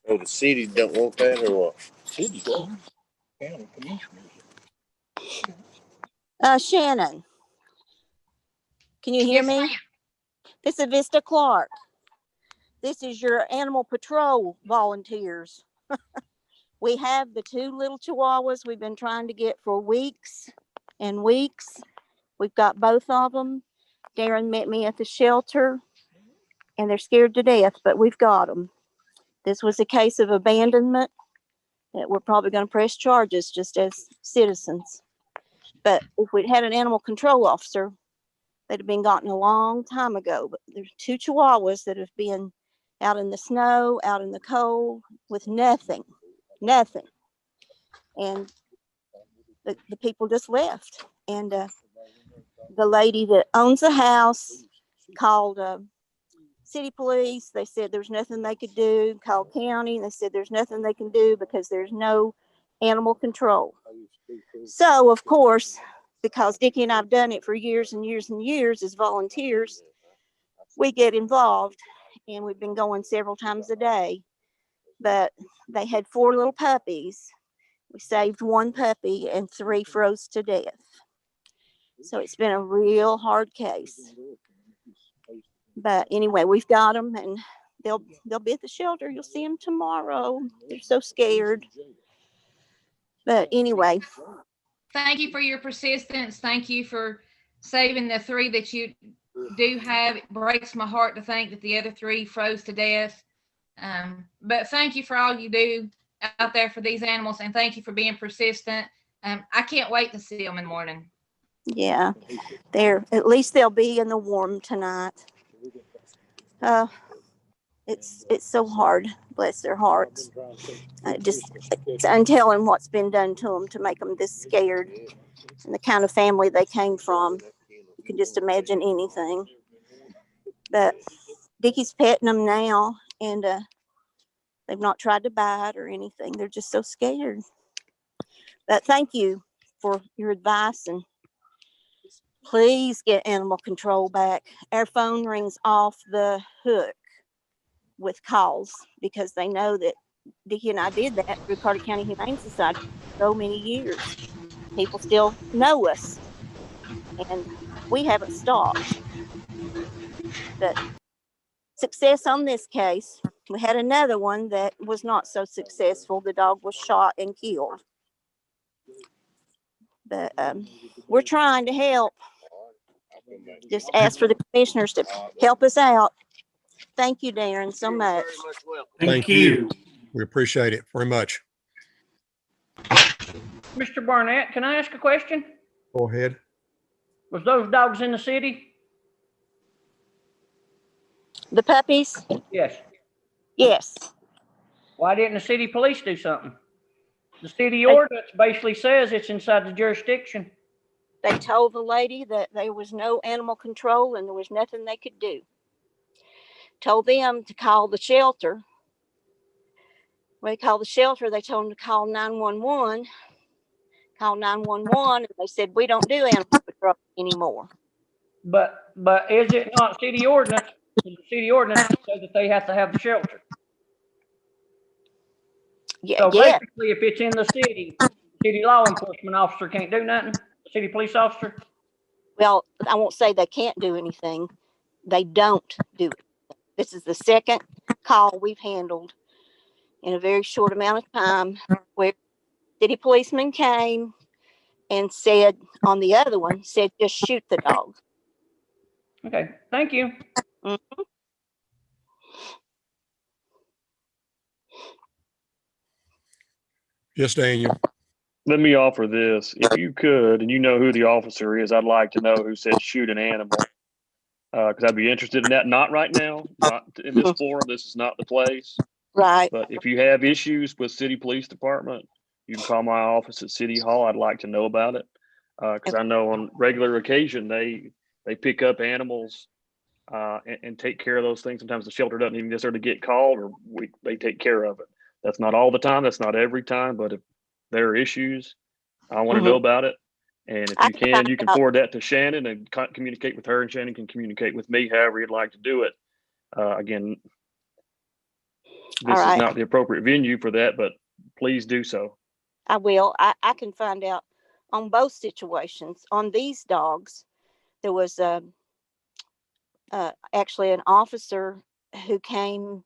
Oh, the city don't want that, or what? City don't. County commissioners. Shannon, can you hear Yes, me? ma'am. This is Vista Clark. This is your animal patrol volunteers. We have the 2 little chihuahuas we've been trying to get for weeks and weeks. We've got both of them. Darren met me at the shelter and they're scared to death, but we've got them. This was a case of abandonment that we're probably going to press charges just as citizens. But if we'd had an animal control officer, they'd have been gotten a long time ago. But there's 2 chihuahuas that have been out in the snow, out in the cold with nothing. And the people just left. And the lady that owns the house called city police. They said there's nothing they could do. Called county. They said there's nothing they can do because there's no animal control. So, of course, because Dickie and I've done it for years and years and years as volunteers, we get involved, and we've been going several times a day. But they had 4 little puppies. We saved 1 puppy and 3 froze to death. So it's been a real hard case. But anyway, we've got them, and they'll be at the shelter. You'll see them tomorrow. They're so scared. But anyway. Thank you for your persistence. Thank you for saving the 3 that you do have. It breaks my heart to think that the other 3 froze to death. But thank you for all you do out there for these animals, and thank you for being persistent. I can't wait to see them in the morning. Yeah, at least they'll be in the warm tonight. It's so hard. Bless their hearts. It's untelling what's been done to them to make them this scared, and the kind of family they came from. You can just imagine anything. But Dickie's petting them now, and they've not tried to bite or anything. They're just so scared. But thank you for your advice, and please get animal control back. Our phone rings off the hook with calls because they know that Dickie and I did that through Carter County Humane Society for so many years. People still know us, and we haven't stopped. But success on this case. We had another one that was not so successful. The dog was shot and killed. But we're trying to help. Just ask for the commissioners to help us out. Thank you, Darren, so much. Thank you. We appreciate it very much. Mr. Barnett, can I ask a question? Go ahead. Was those dogs in the city? The puppies? Yes. Yes. Why didn't the city police do something? The city ordinance basically says it's inside the jurisdiction. They told the lady that there was no animal control and there was nothing they could do. Told them to call the shelter. When they called the shelter, they told them to call 911. Call 911, and they said, we don't do animal control anymore. But is it not city ordinance? The city ordinance says that they have to have the shelter. Yeah, so basically, if it's in the city law enforcement officer can't do nothing. The city police officer. Well, I won't say they can't do anything. They don't do it. This is the second call we've handled in a very short amount of time where city policeman came and said on the other one, said, just shoot the dog. Okay, thank you. Mm-hmm. Yes, Daniel. Let me offer this. If you could, and you know who the officer is, I'd like to know who said shoot an animal. Because I'd be interested in that. Not right now, not in this forum. This is not the place. Right. But if you have issues with city police department, you can call my office at City Hall. I'd like to know about it. Because I know on regular occasion, they pick up animals and take care of those things. Sometimes the shelter doesn't even necessarily get called, or they take care of it. That's not all the time. That's not every time. But if there are issues, I want to know about it. And if you can forward that to Shannon and communicate with her, and Shannon can communicate with me, however you'd like to do it. Again, this is not the appropriate venue for that, but please do so. I will. I can find out on both situations. On these dogs, there was actually an officer who came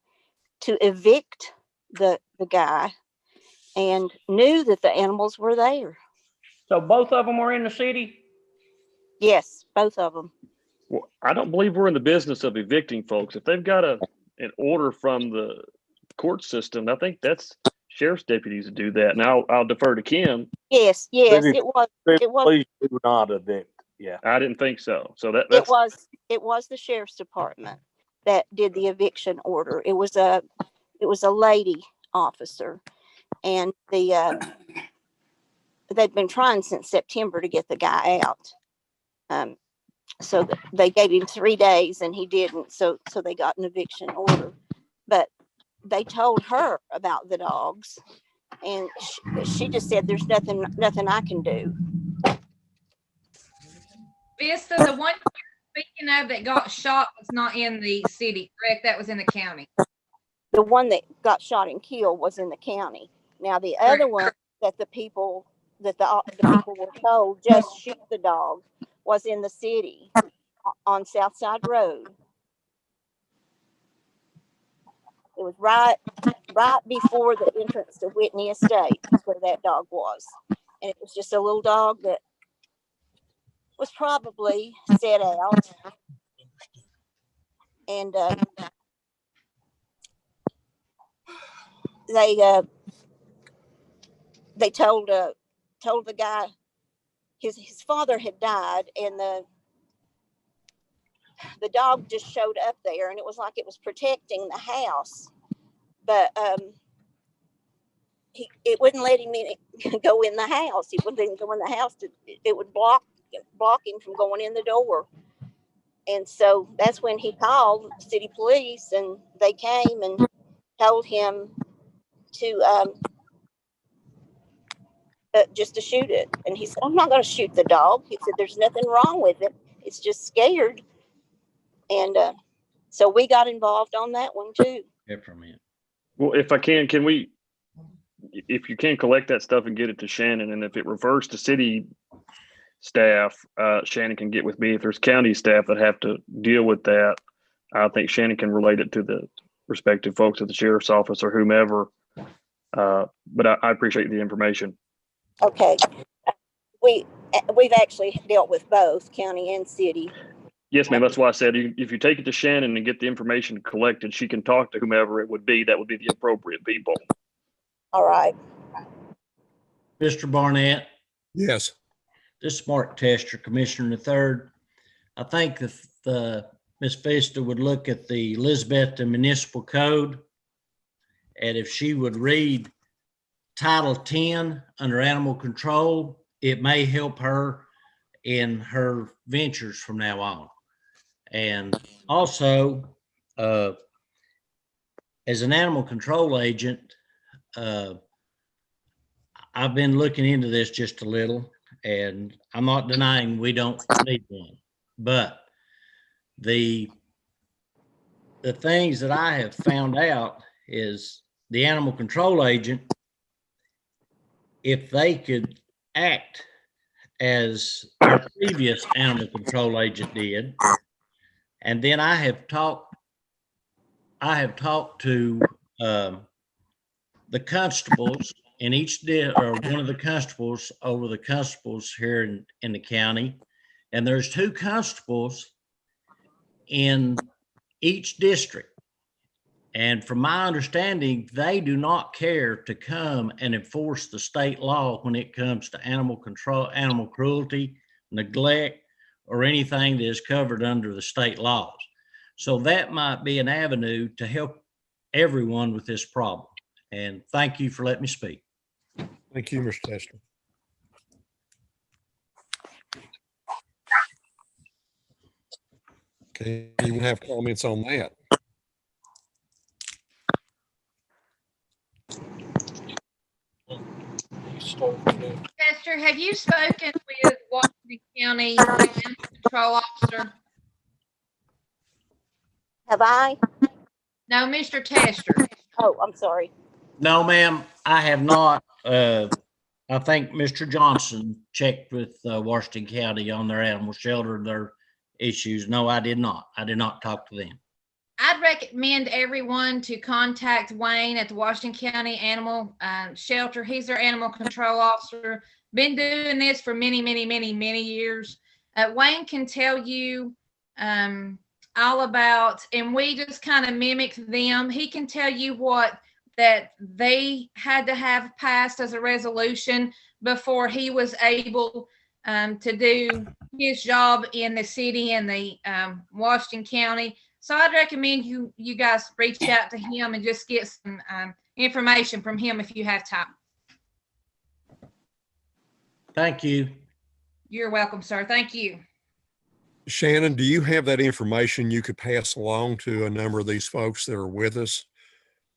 to evict the guy, and knew that the animals were there. So both of them were in the city? Yes, both of them. Well, I don't believe we're in the business of evicting folks. If they've got an order from the court system, I think that's sheriff's deputies to do that. Now I'll defer to Kim. Yes, City- it was. It was. Please do not evict. Yeah. I didn't think so. So It that's was the sheriff's department that did the eviction order. It was a lady officer, and they'd been trying since September to get the guy out. So they gave him 3 days and he didn't. So they got an eviction order, but they told her about the dogs, and she just said, "There's nothing I can do." Vista, the one you're speaking of that got shot was not in the city, correct? That was in the county. The one that got shot and killed was in the county. Now the other one that the people were told just shoot the dog was in the city on Southside Road. It was right before the entrance to Whitney Estate where that dog was, and it was just a little dog that was probably set out, and they told the guy his father had died, and the dog just showed up there, and it was like it was protecting the house, but it wouldn't let him go in the house. He wouldn't let him go in the house. It would block him from going in the door. And so that's when he called city police, and they came and told him to just to shoot it. And he said, "I'm not going to shoot the dog." He said, "There's nothing wrong with it. It's just scared." And so we got involved on that one too. well, if I can we, if you can collect that stuff and get it to Shannon, and if it refers to city staff, Shannon can get with me. If there's county staff that have to deal with that, I think Shannon can relate it to the respective folks at the sheriff's office or whomever. But I appreciate the information. Okay. We've actually dealt with both county and city. Yes, ma'am. That's why I said if you take it to Shannon and get the information collected, she can talk to whomever it would be. That would be the appropriate people. All right. Mr. Barnett. Yes. This is Mark Tester, Commissioner III. I think if Ms. Vista would look at the Elizabethton Municipal Code, and if she would read Title 10 under Animal Control, it may help her in her ventures from now on. And also, as an animal control agent, I've been looking into this just a little, and I'm not denying we don't need one, but the things that I have found out is the animal control agent, if they could act as our previous animal control agent did, and then I have talked to the constables in each or one of the constables over the constables here in the county, and there's 2 constables in each district. And from my understanding, they do not care to come and enforce the state law when it comes to animal control, animal cruelty, neglect, or anything that is covered under the state laws. So that might be an avenue to help everyone with this problem. And thank you for letting me speak. Thank you, Mr. Tester. Okay, you have comments on that? Tester, have you spoken with Washington County Animal Control Officer? Have I? No, Mr. Tester. Oh, I'm sorry. No, ma'am, I have not. I think Mr. Johnson checked with Washington County on their animal shelter, their issues. No, I did not. I did not talk to them. I'd recommend everyone to contact Wayne at the Washington County Animal Shelter. He's their animal control officer. Been doing this for many, many, many, many years. Wayne can tell you all about, and we just kind of mimic them. He can tell you what that they had to have passed as a resolution before he was able to do his job in the city and the Washington County. So I'd recommend you guys reach out to him and just get some information from him if you have time. Thank you. You're welcome, sir. Thank you. Shannon, do you have that information you could pass along to a number of these folks that are with us?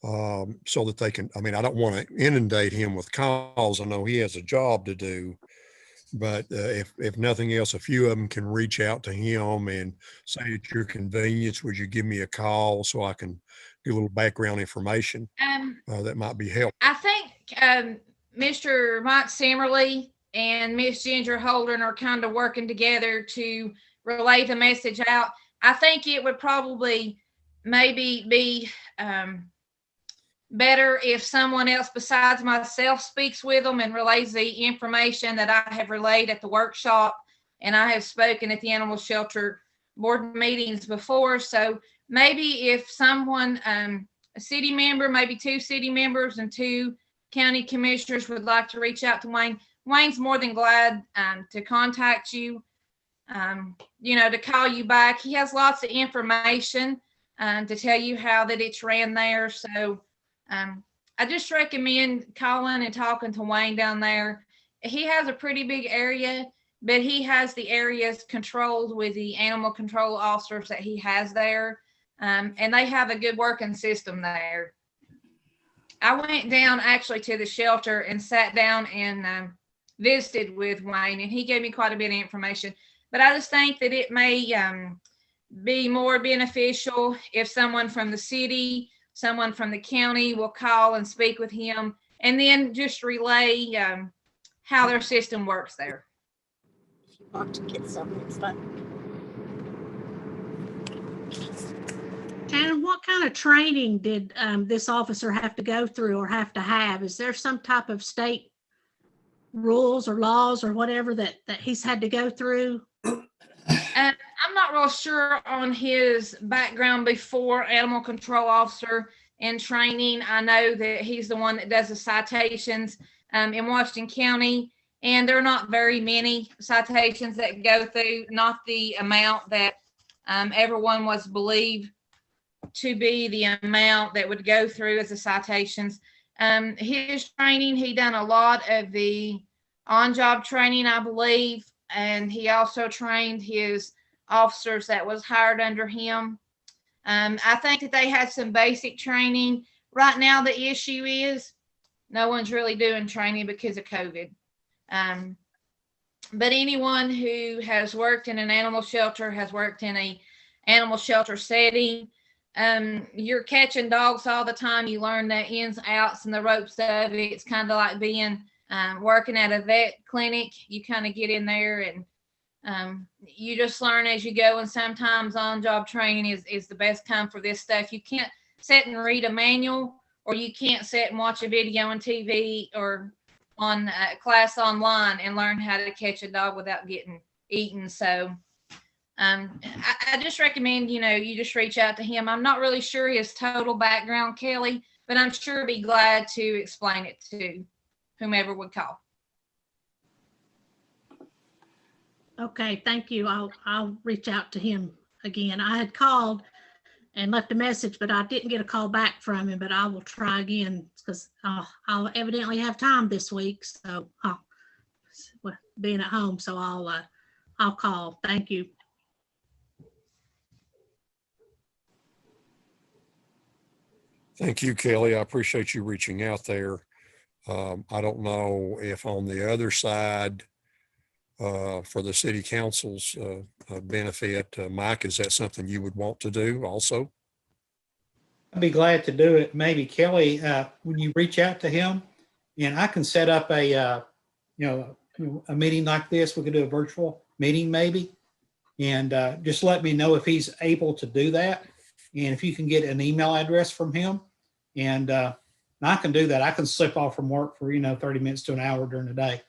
So that they can, I mean, I don't want to inundate him with calls. I know he has a job to do, but if nothing else, a few of them can reach out to him and say at your convenience, would you give me a call so I can do a little background information that might be helpful. I think Mr. Mike Simmerly and Miss Ginger Holden are kind of working together to relay the message out. I think it would probably maybe be better if someone else besides myself speaks with them and relays the information that I have relayed at the workshop. And I have spoken at the animal shelter board meetings before. So maybe if someone, a city member, maybe 2 city members and 2 county commissioners would like to reach out to Wayne, Wayne's more than glad to contact you, to call you back. He has lots of information to tell you how that it's ran there. So I just recommend calling and talking to Wayne down there. He has a pretty big area, but he has the areas controlled with the animal control officers that he has there. And they have a good working system there. I went down actually to the shelter and sat down and visited with Wayne, and he gave me quite a bit of information. But I just think that it may be more beneficial if someone from the city, someone from the county will call and speak with him and then just relay how their system works there. Want to get some next time. Shannon, what kind of training did this officer have to go through or have to have? Is there some type of state rules or laws or whatever that he's had to go through? I'm not real sure on his background before animal control officer and training. I know that he's the one that does the citations in Washington County, and there are not very many citations that go through, not the amount that everyone was believed to be the amount that would go through as the citations. His training, he done a lot of the on-job training, I believe, and he also trained his officers that was hired under him. I think that they had some basic training. Right now, the issue is no one's really doing training because of COVID. But anyone who has worked in an animal shelter, has worked in a animal shelter setting, you're catching dogs all the time. You learn the ins, outs, and the ropes of it. It's kind of like being working at a vet clinic. You kind of get in there and you just learn as you go. And sometimes on-job training is the best time for this stuff. You can't sit and read a manual, or you can't sit and watch a video on TV or on a class online and learn how to catch a dog without getting eaten. So I just recommend, you just reach out to him. I'm not really sure his total background, Kelly, but I'm sure he'd be glad to explain it to whomever would call. Okay, thank you. I'll reach out to him again. I had called and left a message, but I didn't get a call back from him, but I will try again because I'll evidently have time this week. So being at home, so I'll call. Thank you. Thank you, Kelly. I appreciate you reaching out there. I don't know if on the other side, for the city council's benefit, Mike, is that something you would want to do also? I'd be glad to do it. Maybe Kelly, when you reach out to him, and I can set up a meeting like this. We could do a virtual meeting maybe, and just let me know if he's able to do that. And if you can get an email address from him, and I can do that. I can slip off from work for, 30 minutes to an hour during the day.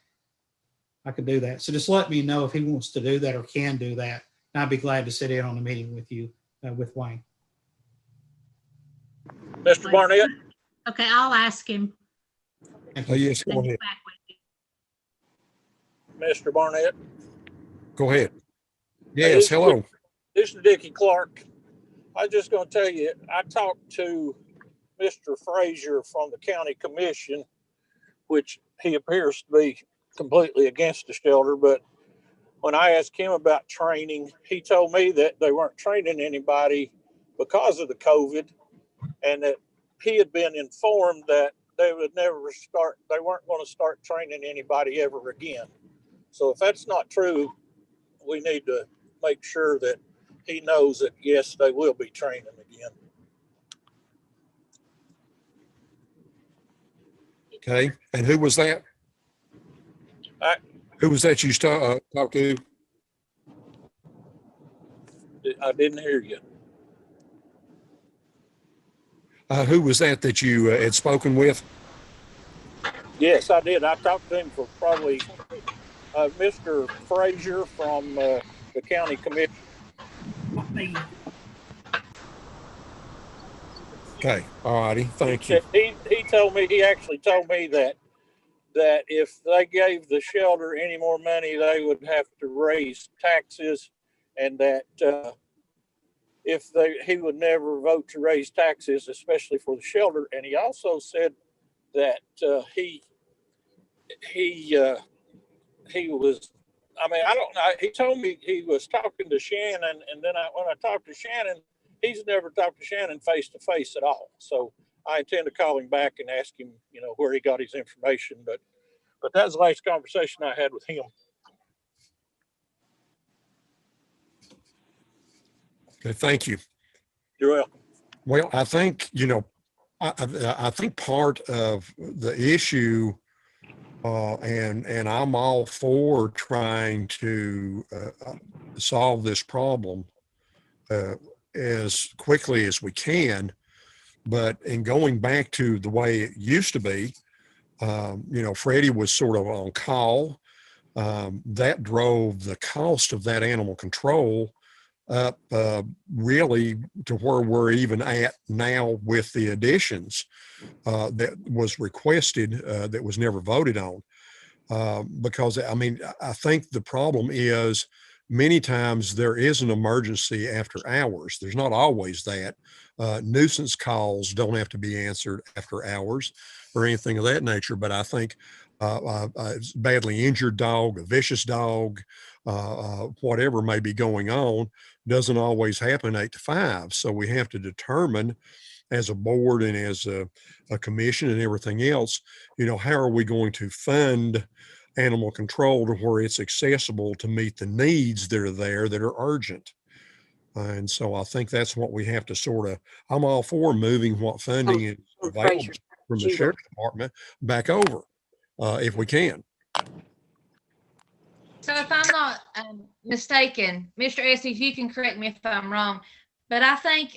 I could do that. So just let me know if he wants to do that or can do that. And I'd be glad to sit in on a meeting with you, with Wayne. Mr. Barnett? Okay, I'll ask him. Yes, go ahead. Mr. Barnett? Go ahead. Yes, hello. This is Dickie Clark. I was just going to tell you, I talked to Mr. Frazier from the county commission, which he appears to be completely against the shelter. But when I asked him about training, he told me that they weren't training anybody because of the COVID, and that he had been informed that they weren't going to start training anybody ever again. So if that's not true, we need to make sure that he knows that, yes, they will be training again. Okay. And who was that? Who was that you talked to? I didn't hear you. Who was that you had spoken with? Yes, I did. I talked to him for probably Mr. Frazier from the county commission. Okay. All righty. Thank you. He actually told me that if they gave the shelter any more money, they would have to raise taxes, and that he would never vote to raise taxes, especially for the shelter. And he also said that he was, I don't know. He told me he was talking to Shannon, and then when I talked to Shannon, he's never talked to Shannon face to face at all. So I intend to call him back and ask him, where he got his information. But that was the last conversation I had with him. Okay, thank you. You're welcome. Well, I think, I think part of the issue, and I'm all for trying to solve this problem as quickly as we can. But in going back to the way it used to be, Freddie was sort of on call. That drove the cost of that animal control up really to where we're even at now with the additions that was requested that was never voted on. Because I think the problem is many times there is an emergency after hours. There's not always that. Nuisance calls don't have to be answered after hours or anything of that nature. But I think a badly injured dog, a vicious dog, whatever may be going on, doesn't always happen 8 to 5. So we have to determine as a board and as a commission and everything else, how are we going to fund animal control to where it's accessible to meet the needs that are there that are urgent. And so I think that's what we have to I'm all for moving what funding is available from the sheriff's department back over, if we can. So if I'm not mistaken, Mr. Estes, you can correct me if I'm wrong, but I think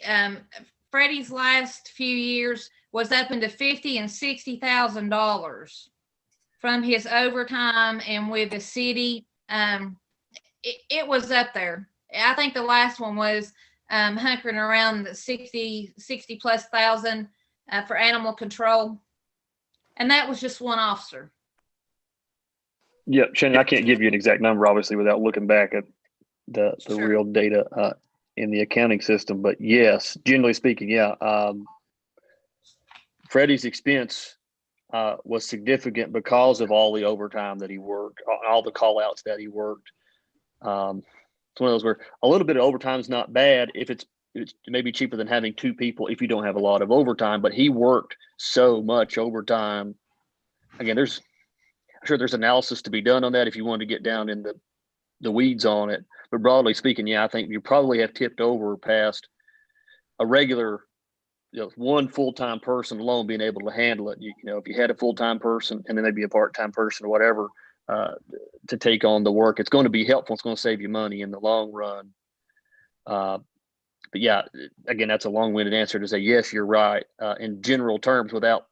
Freddie's last few years was up into $50,000 and $60,000 from his overtime, and with the city, it was up there. I think the last one was hunkering around the 60 plus thousand for animal control, and that was just one officer. Yeah, Shannon, I can't give you an exact number, obviously, without looking back at the real data in the accounting system. But yes, generally speaking, yeah, Freddie's expense was significant because of all the overtime that he worked, all the call outs that he worked. It's one of those where a little bit of overtime is not bad if it's maybe cheaper than having 2 people if you don't have a lot of overtime. But he worked so much overtime. Again, I'm sure there's analysis to be done on that if you want to get down in the weeds on it. But broadly speaking, yeah, I think you probably have tipped over past a regular, one full-time person alone being able to handle it. If you had a full-time person and then maybe a part-time person or whatever to take on the work, it's going to be helpful. It's going to save you money in the long run. But yeah, again, that's a long-winded answer to say, yes, you're right. In general terms, without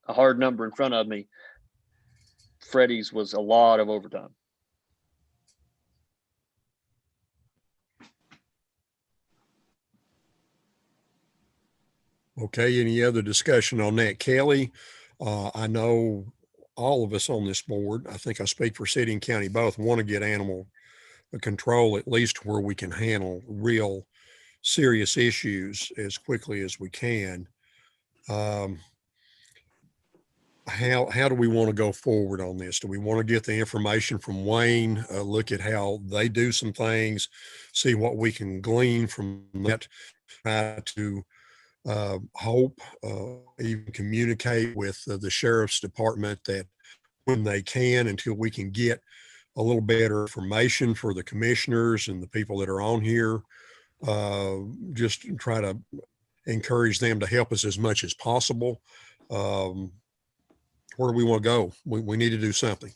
a hard number in front of me, Freddie's was a lot of overtime. Okay, any other discussion on that? Kelly, I know all of us on this board, I think I speak for city and county both, want to get animal control at least where we can handle real serious issues as quickly as we can. How do we want to go forward on this? Do we want to get the information from Wayne, look at how they do some things, see what we can glean from that, try to hope, even communicate with the sheriff's department that when they can, until we can get a little better information for the commissioners and the people that are on here, just try to encourage them to help us as much as possible. Where do we want to go? We need to do something.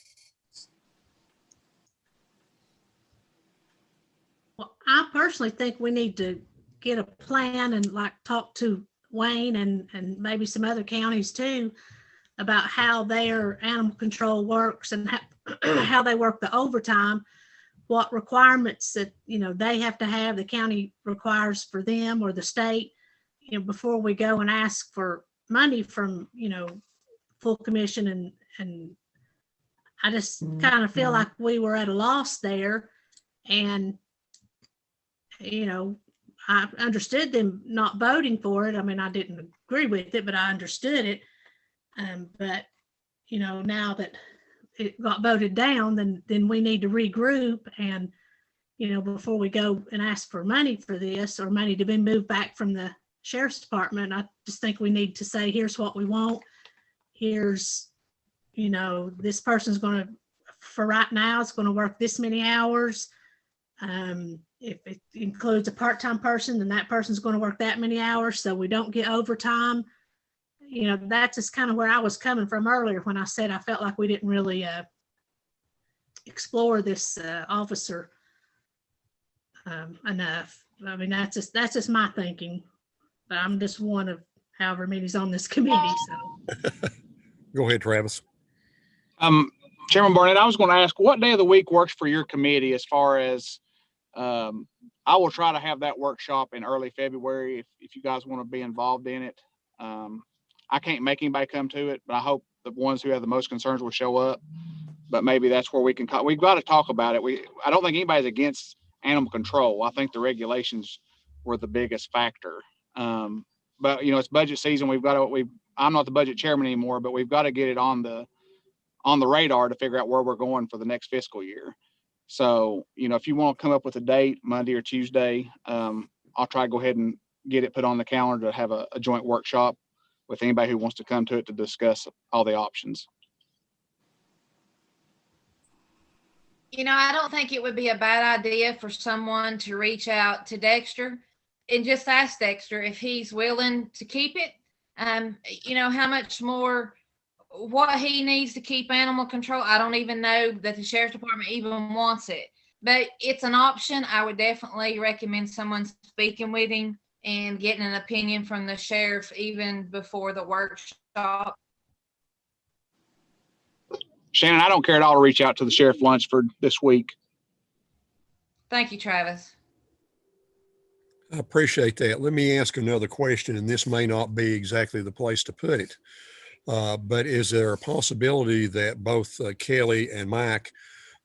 Well, I personally think we need to get a plan and like talk to Wayne and maybe some other counties too about how their animal control works and how they work the overtime, what requirements that, they have to have, the county requires for them or the state, before we go and ask for money from, full commission. And I just kind of feel like we were at a loss there. And, I understood them not voting for it. I mean, I didn't agree with it, but I understood it. But, now that it got voted down, then we need to regroup and, before we go and ask for money for this or money to be moved back from the sheriff's department, I just think we need to say, here's what we want. Here's, this person's going to, for right now, it's going to work this many hours. If it includes a part-time person, then that person's going to work that many hours, so we don't get overtime. That's just kind of where I was coming from earlier when I said I felt like we didn't really explore this officer enough. I mean, that's just my thinking, but I'm just one of however many's on this committee. So, go ahead, Travis. Chairman Barnett, I was going to ask, what day of the week works for your committee as far as I will try to have that workshop in early February if you guys want to be involved in it. I can't make anybody come to it, but I hope the ones who have the most concerns will show up. But maybe that's where we've got to talk about it. I don't think anybody's against animal control. I think the regulations were the biggest factor. But it's budget season. I'm not the budget chairman anymore, but we've got to get it on the radar to figure out where we're going for the next fiscal year. So, if you want to come up with a date, Monday or Tuesday, I'll try to go ahead and get it put on the calendar to have a joint workshop with anybody who wants to come to it to discuss all the options. I don't think it would be a bad idea for someone to reach out to Dexter and just ask Dexter if he's willing to keep it. How much more, what he needs to keep animal control. I don't even know that the sheriff's department even wants it, but it's an option. I would definitely recommend someone speaking with him and getting an opinion from the sheriff even before the workshop. Shannon, I don't care at all to reach out to the sheriff Lunsford this week. Thank you, Travis. I appreciate that. Let me ask another question, and this may not be exactly the place to put it. But is there a possibility that both Kelly and Mike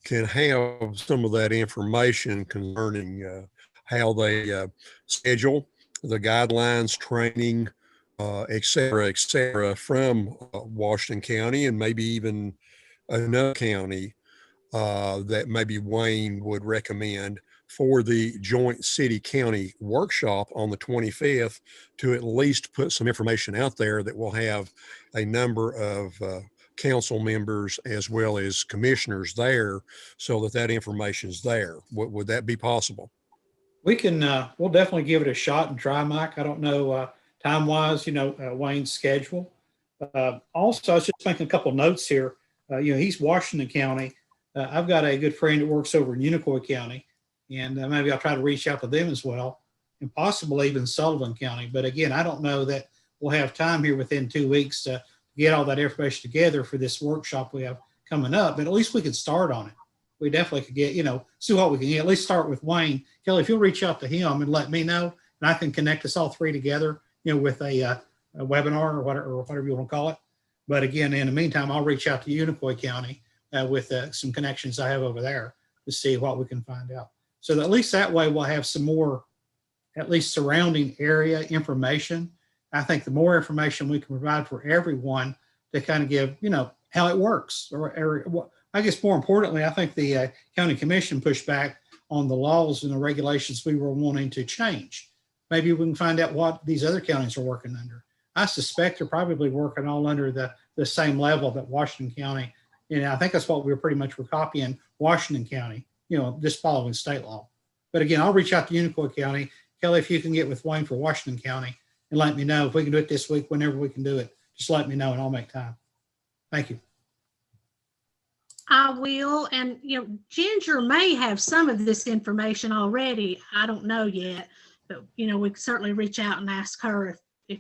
can have some of that information concerning how they schedule the guidelines, training, et cetera, from Washington County and maybe even another county that maybe Wayne would recommend for the joint city-county workshop on the 25th to at least put some information out there that will have a number of council members as well as commissioners there so that information is there. Would that be possible? We can, we'll definitely give it a shot and try, Mike. I don't know time-wise, Wayne's schedule. Also, I was just making a couple notes here. He's Washington County. I've got a good friend that works over in Unicoi County, and maybe I'll try to reach out to them as well. and possibly even Sullivan County. But again, I don't know that we'll have time here within 2 weeks to get all that information together for this workshop we have coming up, but at least we could start on it. We definitely could get, see what we can get. At least start with Wayne. Kelly, if you'll reach out to him and let me know, and I can connect us all three together, with a webinar or whatever you want to call it. But again, in the meantime, I'll reach out to Unicoi County with some connections I have over there to see what we can find out. So that at least that way we'll have some more, at least surrounding area information. I think the more information we can provide for everyone to kind of give, how it works, or I guess more importantly, I think the county commission pushed back on the laws and the regulations we were wanting to change. Maybe we can find out what these other counties are working under. I suspect they're probably working all under the same level that Washington County, I think that's what we're pretty much copying Washington County, just following state law. But again, I'll reach out to Unicoi County. Kelly, if you can get with Wayne for Washington County and let me know if we can do it this week, whenever we can do it, just let me know and I'll make time. Thank you. I will. And, Ginger may have some of this information already. I don't know yet, but, we can certainly reach out and ask her if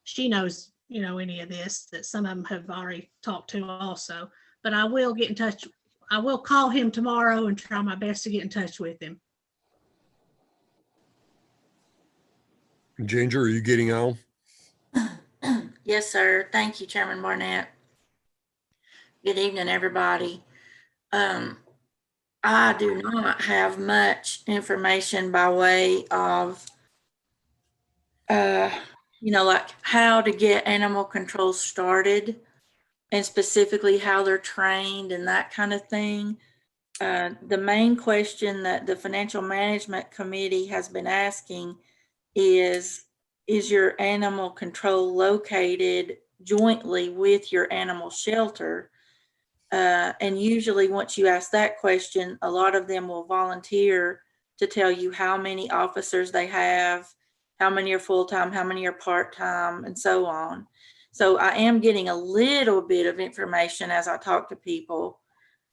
she knows, any of this, that some of them have already talked to also. But I will get in touch. I will call him tomorrow and try my best to get in touch with him. Ginger, are you getting on? Yes, sir. Thank you, Chairman Barnett. Good evening, everybody. I do not have much information by way of, like how to get animal control started and specifically how they're trained and that kind of thing. The main question that the Financial Management Committee has been asking is your animal control located jointly with your animal shelter? And usually once you ask that question, a lot of them will volunteer to tell you how many officers they have, how many are full-time, how many are part-time, and so on. So I am getting a little bit of information as I talk to people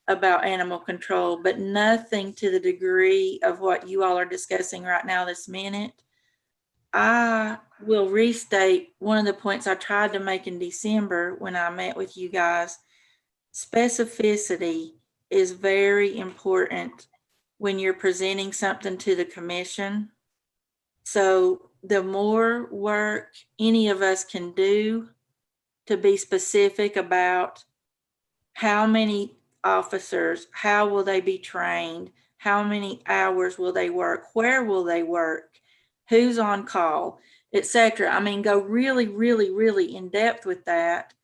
about animal control, but nothing to the degree of what you all are discussing right now this minute. I will restate one of the points I tried to make in December when I met with you guys. Specificity is very important when you're presenting something to the commission. So the more work any of us can do to be specific about how many officers, how will they be trained, how many hours will they work, where will they work, who's on call, etc. I mean, go really, really, really in depth with that.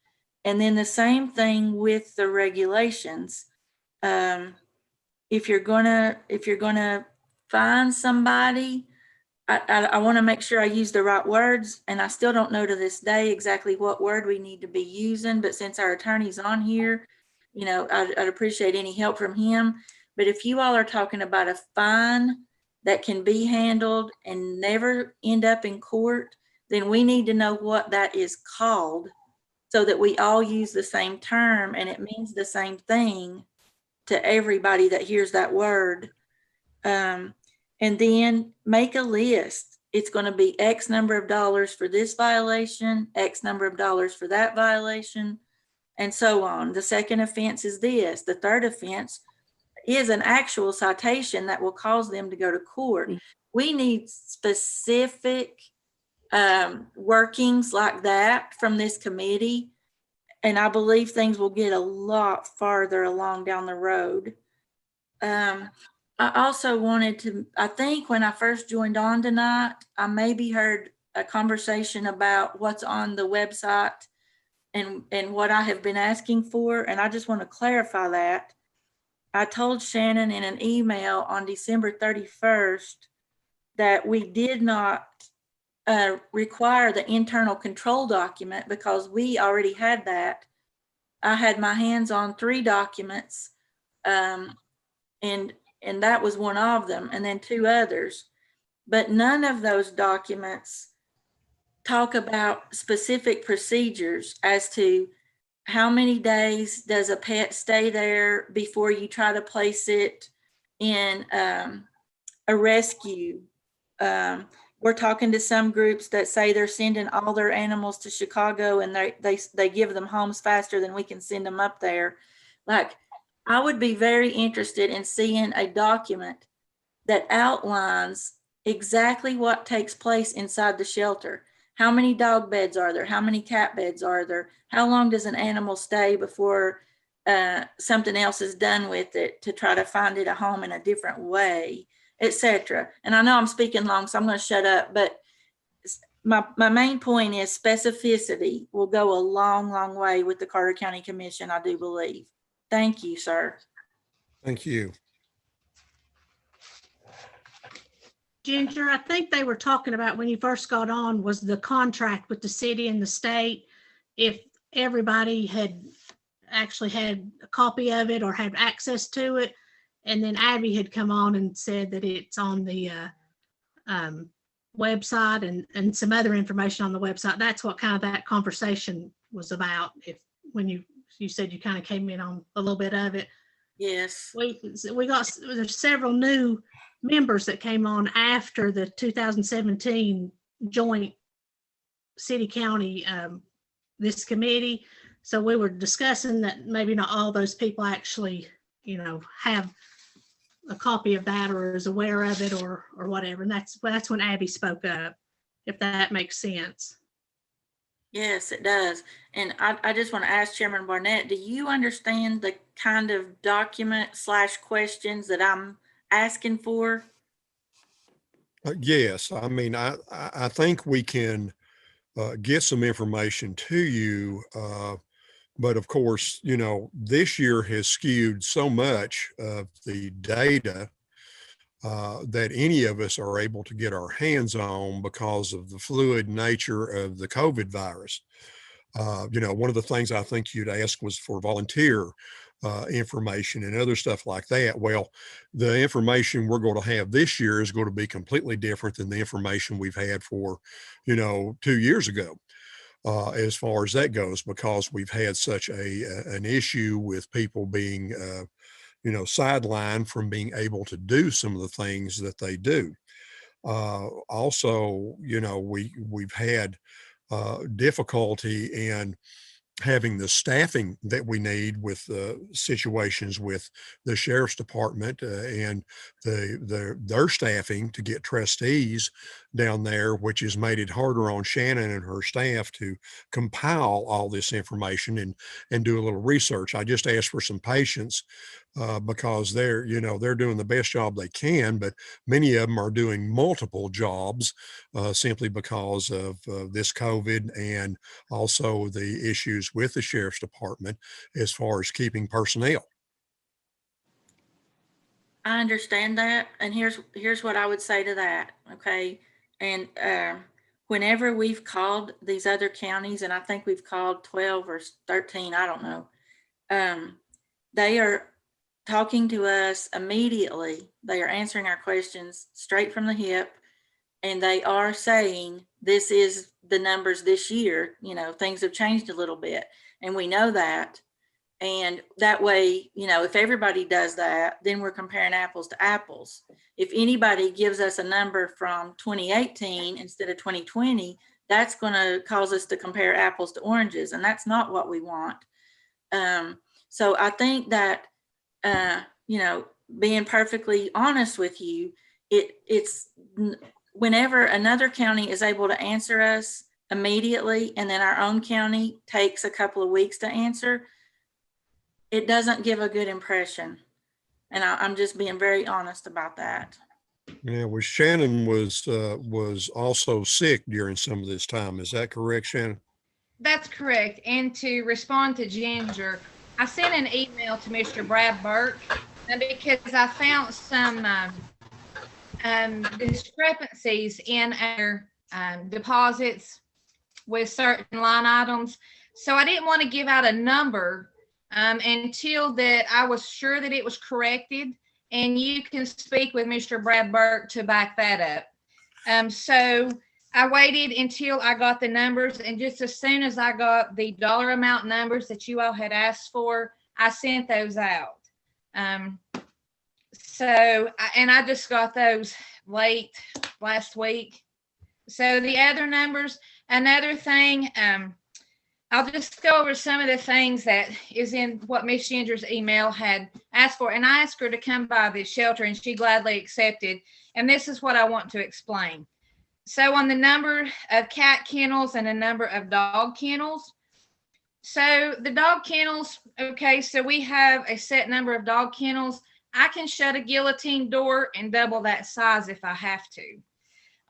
And then the same thing with the regulations. If you're gonna find somebody, I want to make sure I use the right words, and I still don't know to this day exactly what word we need to be using. But since our attorney's on here, I'd appreciate any help from him. But if you all are talking about a fine that can be handled and never end up in court, then we need to know what that is called so that we all use the same term and it means the same thing to everybody that hears that word. And then make a list. It's going to be X number of dollars for this violation, X number of dollars for that violation, and so on. The second offense is this. The third offense is an actual citation that will cause them to go to court. We need specific workings like that from this committee. And I believe things will get a lot farther along down the road. I also wanted to, I think when I first joined on tonight, I maybe heard a conversation about what's on the website and what I have been asking for. And I just want to clarify that. I told Shannon in an email on December 31st that we did not require the internal control document because we already had that. I had my hands on 3 documents, and that was one of them, and then 2 others. But none of those documents talk about specific procedures as to how many days does a pet stay there before you try to place it in a rescue. we're talking to some groups that say they're sending all their animals to Chicago and they give them homes faster than we can send them up there. Like, I would be very interested in seeing a document that outlines exactly what takes place inside the shelter. How many dog beds are there? How many cat beds are there? How long does an animal stay before something else is done with it to try to find it a home in a different way, etc. And I know I'm speaking long, so I'm going to shut up, but my main point is specificity will go a long, long way with the Carter County Commission, I do believe. Thank you, sir. Thank you. Ginger, I think they were talking about when you first got on was the contract with the city and the state. If everybody had actually had a copy of it or had access to it, and then Abby had come on and said that it's on the website and some other information on the website. That's what kind of that conversation was about. If when you said you kind of came in on a little bit of it. Yes. There's several new members that came on after the 2017 joint city county this committee. So we were discussing that maybe not all those people actually, have a copy of that or is aware of it or whatever. And that's when Abby spoke up, if that makes sense. Yes, it does. And I just want to ask Chairman Barnett, do you understand the kind of document / questions that I'm asking for? Yes, I mean, I think we can get some information to you, but of course, this year has skewed so much of the data that any of us are able to get our hands on because of the fluid nature of the COVID virus. One of the things I think you'd ask was for volunteer information and other stuff like that. Well, the information we're going to have this year is going to be completely different than the information we've had for, 2 years ago, as far as that goes, because we've had such an issue with people being, sidelined from being able to do some of the things that they do. Also, we've had difficulty in having the staffing that we need with situations with the sheriff's department and their staffing to get trustees down there, which has made it harder on Shannon and her staff to compile all this information and do a little research. I just ask for some patience because they're doing the best job they can, but many of them are doing multiple jobs simply because of this COVID and also the issues with the sheriff's department as far as keeping personnel. I understand that. And here's what I would say to that. Okay. And whenever we've called these other counties, and I think we've called 12 or 13, I don't know. They are talking to us immediately. They are answering our questions straight from the hip. And they are saying, this is the numbers this year, things have changed a little bit. And we know that. And that way, if everybody does that, then we're comparing apples to apples. If anybody gives us a number from 2018 instead of 2020, that's going to cause us to compare apples to oranges. And that's not what we want. So I think that, being perfectly honest with you, it's whenever another county is able to answer us immediately, and then our own county takes a couple of weeks to answer, it doesn't give a good impression. And I'm just being very honest about that. Yeah, well, Shannon was also sick during some of this time. Is that correct, Shannon? That's correct. And to respond to Ginger, I sent an email to Mr. Brad Burke because I found some discrepancies in our deposits with certain line items. So I didn't want to give out a number until that I was sure that it was corrected, and you can speak with Mr. Brad Burke to back that up. So I waited until I got the numbers, and just as soon as I got the dollar amount numbers that you all had asked for, I sent those out. And I just got those late last week. So the other numbers, another thing, I'll just go over some of the things that is in what Miss Ginger's email had asked for. And I asked her to come by the shelter and she gladly accepted. And this is what I want to explain. So on the number of cat kennels and a number of dog kennels. So the dog kennels, okay, so we have a set number of dog kennels. I can shut a guillotine door and double that size if I have to.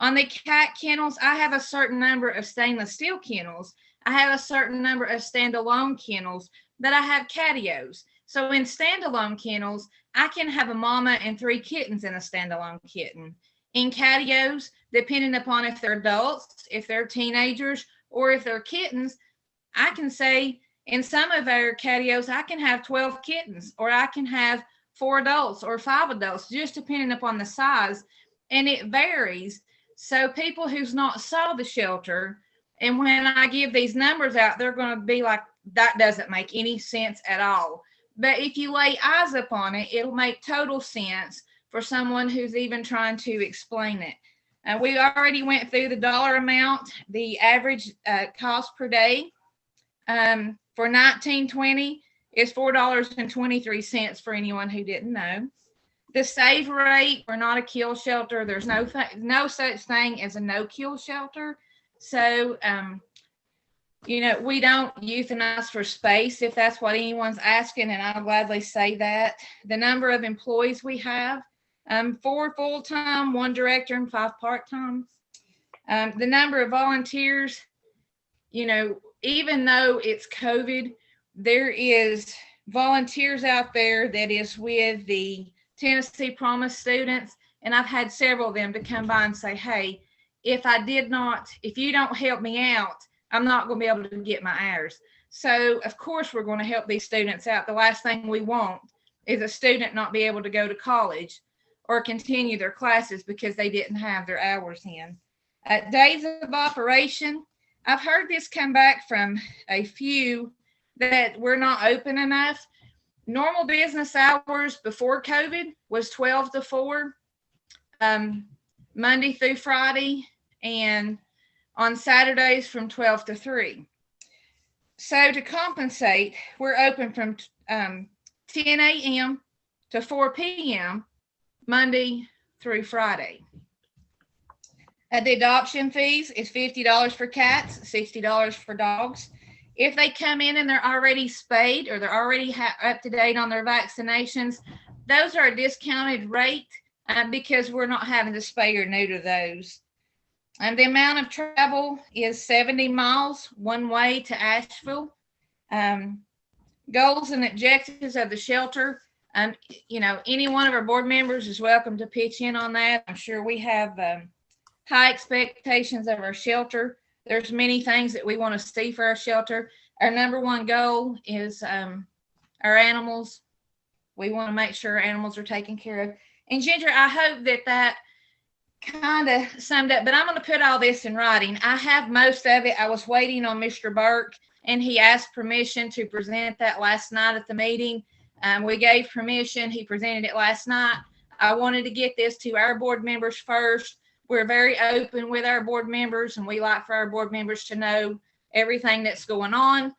On the cat kennels, I have a certain number of stainless steel kennels. I have a certain number of standalone kennels, but I have catios. So in standalone kennels, I can have a mama and 3 kittens in a standalone kitten. In catios, depending upon if they're adults, if they're teenagers, or if they're kittens, I can say in some of our catios, I can have 12 kittens, or I can have 4 adults or 5 adults, just depending upon the size. And it varies. So people who's not saw the shelter, and when I give these numbers out, they're going to be like, that doesn't make any sense at all. But if you lay eyes upon it, it'll make total sense for someone who's even trying to explain it. We already went through the dollar amount, the average cost per day for 1920 is $4.23 for anyone who didn't know. The save rate, we're not a kill shelter. There's no such thing as a no-kill shelter. So, you know, we don't euthanize for space if that's what anyone's asking, and I'll gladly say that. The number of employees we have, 4 full-time, 1 director, and 5 part-time. The number of volunteers, you know, even though it's COVID, there is volunteers out there that is with the Tennessee Promise students, and I've had several of them to come by and say, hey, if you don't help me out, I'm not going to be able to get my hours. So of course we're going to help these students out. The last thing we want is a student not be able to go to college or continue their classes because they didn't have their hours in. Days of operation, I've heard this come back from a few that we're not open enough. Normal business hours before COVID was 12 to 4, Monday through Friday, and on Saturdays from 12 to 3. So to compensate, we're open from 10 a.m. to 4 p.m. Monday through Friday. The adoption fees is $50 for cats, $60 for dogs. If they come in and they're already spayed or they're already up to date on their vaccinations, those are a discounted rate because we're not having to spay or neuter those. And the amount of travel is 70 miles one way to Asheville. Goals and objectives of the shelter. You know, any one of our board members is welcome to pitch in on that. I'm sure we have high expectations of our shelter. There's many things that we want to see for our shelter. Our number one goal is our animals. We want to make sure our animals are taken care of. And Ginger, I hope that kind of summed up, but I'm going to put all this in writing. I have most of it. I was waiting on Mr. Burke, and he asked permission to present that last night at the meeting. We gave permission. He presented it last night. I wanted to get this to our board members first. We're very open with our board members, and we like for our board members to know everything that's going on.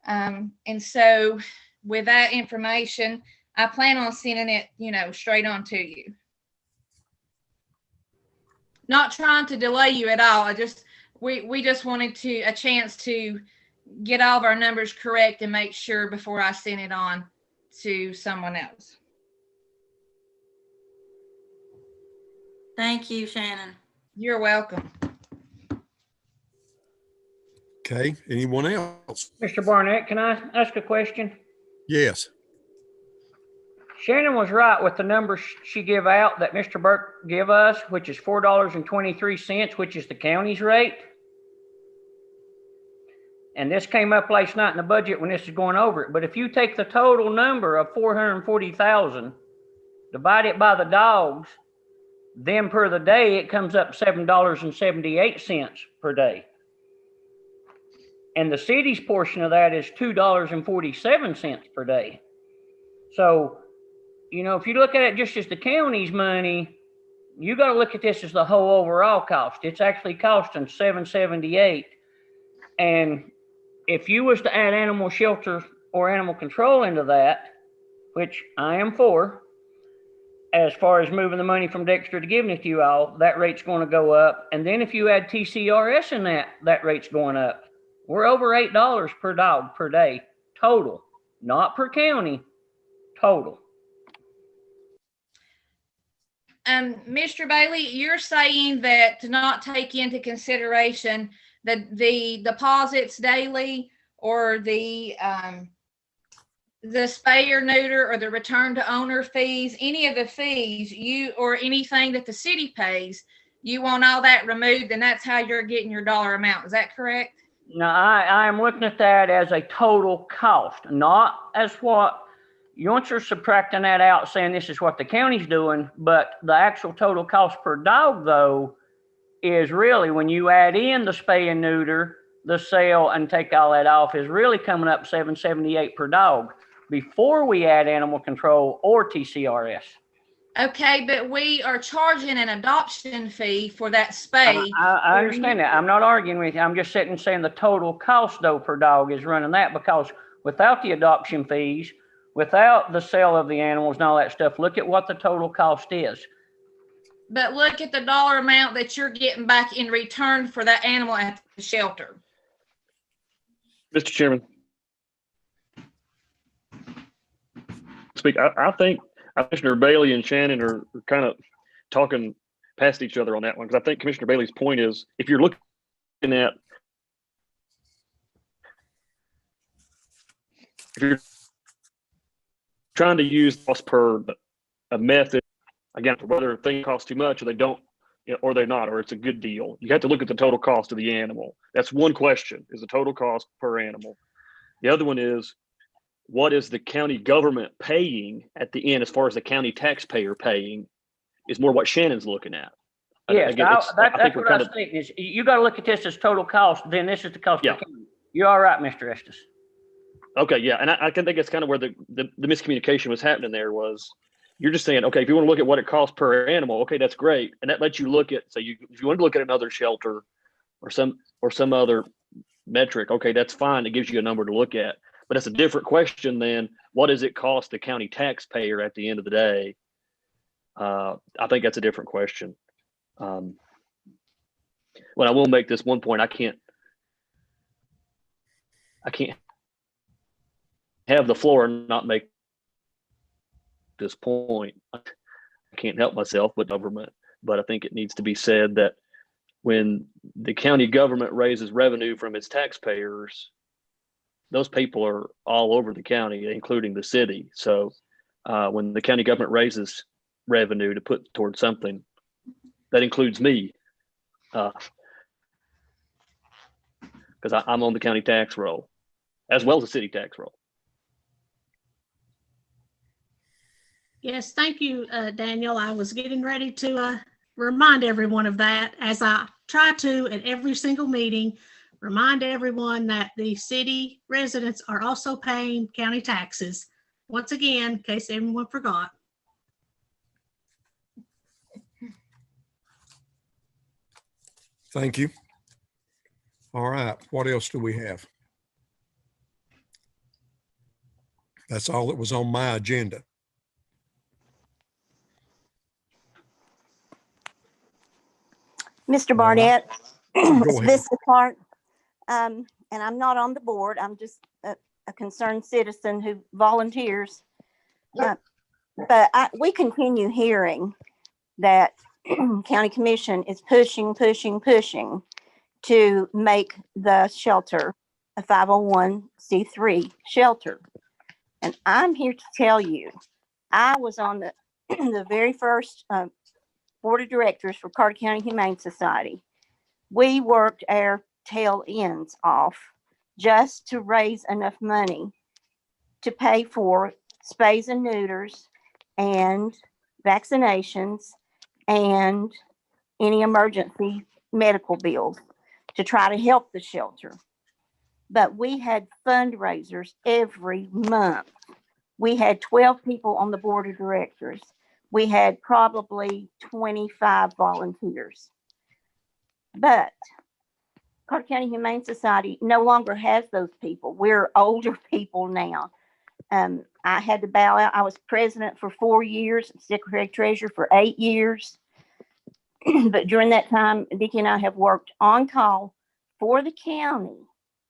And so with that information, I plan on sending it, you know, straight on to you. Not trying to delay you at all. We just wanted a chance to get all of our numbers correct and make sure before I send it on to someone else. Thank you, Shannon. You're welcome. Okay, anyone else? Mr. Barnett, can I ask a question? Yes. Shannon was right with the numbers she gave out that Mr. Burke gave us, which is $4.23, which is the county's rate. And this came up last night in the budget when this is going over it. But if you take the total number of 440,000, divide it by the dogs, then per the day, it comes up $7.78 per day. And the city's portion of that is $2.47 per day. So, you know, if you look at it just as the county's money, you got to look at this as the whole overall cost. It's actually costing $778. And if you was to add animal shelter or animal control into that, which I am for, as far as moving the money from Dexter to giving it to you all, that rate's going to go up. And then if you add TCRS in that, that rate's going up. We're over $8 per dog per day total, not per county, total. Mr. Bailey, you're saying that to not take into consideration the deposits daily or the spay or neuter or the return to owner fees, any of the fees or anything that the city pays, you want all that removed, and that's how you're getting your dollar amount. Is that correct? No, I am looking at that as a total cost, not as what once you're subtracting that out, saying this is what the county's doing, but the actual total cost per dog, though, is really when you add in the spay and neuter, the sale, and take all that off, is really coming up $778 per dog before we add animal control or TCRS. Okay, but we are charging an adoption fee for that spay. I understand that. I'm not arguing with you. I'm just sitting and saying the total cost, though, per dog is running that, because without the adoption fees, without the sale of the animals and all that stuff, look at what the total cost is. But look at the dollar amount that you're getting back in return for that animal at the shelter. Mr. Chairman. I think Commissioner Bailey and Shannon are kind of talking past each other on that one, because I think Commissioner Bailey's point is, if you're looking at, if you're trying to use cost per a method, again, whether a thing costs too much or they don't, or they're not, or it's a good deal, you have to look at the total cost of the animal. That's one question, is the total cost per animal. The other one is, what is the county government paying at the end, as far as the county taxpayer paying, is more what Shannon's looking at. Yes, that's what I was thinking, is you got to look at this as total cost, then this is the cost of the county. You're all right, Mr. Estes. Okay, yeah, and I can think it's kind of where the miscommunication was happening there, was you're just saying, okay, if you want to look at what it costs per animal, okay, that's great. And that lets you look at, so if you want to look at another shelter or some other metric, okay, that's fine. It gives you a number to look at. But that's a different question than what does it cost the county taxpayer at the end of the day? I think that's a different question. Well, I will make this one point. I can't have the floor and not make this point. I can't help myself with government, but I think it needs to be said that when the county government raises revenue from its taxpayers, those people are all over the county, including the city. So when the county government raises revenue to put towards something, that includes me, because I'm on the county tax roll, as well as the city tax roll. Yes, thank you, Daniel. I was getting ready to remind everyone of that, as I try to at every single meeting, remind everyone that the city residents are also paying county taxes. Once again, in case everyone forgot. Thank you. All right, what else do we have? That's all that was on my agenda. Mr. Barnett, Go it's ahead. Vista Clark, and I'm not on the board. I'm just a concerned citizen who volunteers. But we continue hearing that County Commission is pushing to make the shelter a 501c3 shelter. And I'm here to tell you, I was on the very first board of directors for Carter County Humane Society. We worked our tail ends off just to raise enough money to pay for spays and neuters and vaccinations and any emergency medical bills to try to help the shelter. But we had fundraisers every month. We had 12 people on the board of directors. we had probably 25 volunteers. But Carter County Humane Society no longer has those people. We're older people now. I had to bow out. I was president for 4 years, secretary treasurer for 8 years. But during that time, Vicki and I have worked on call for the county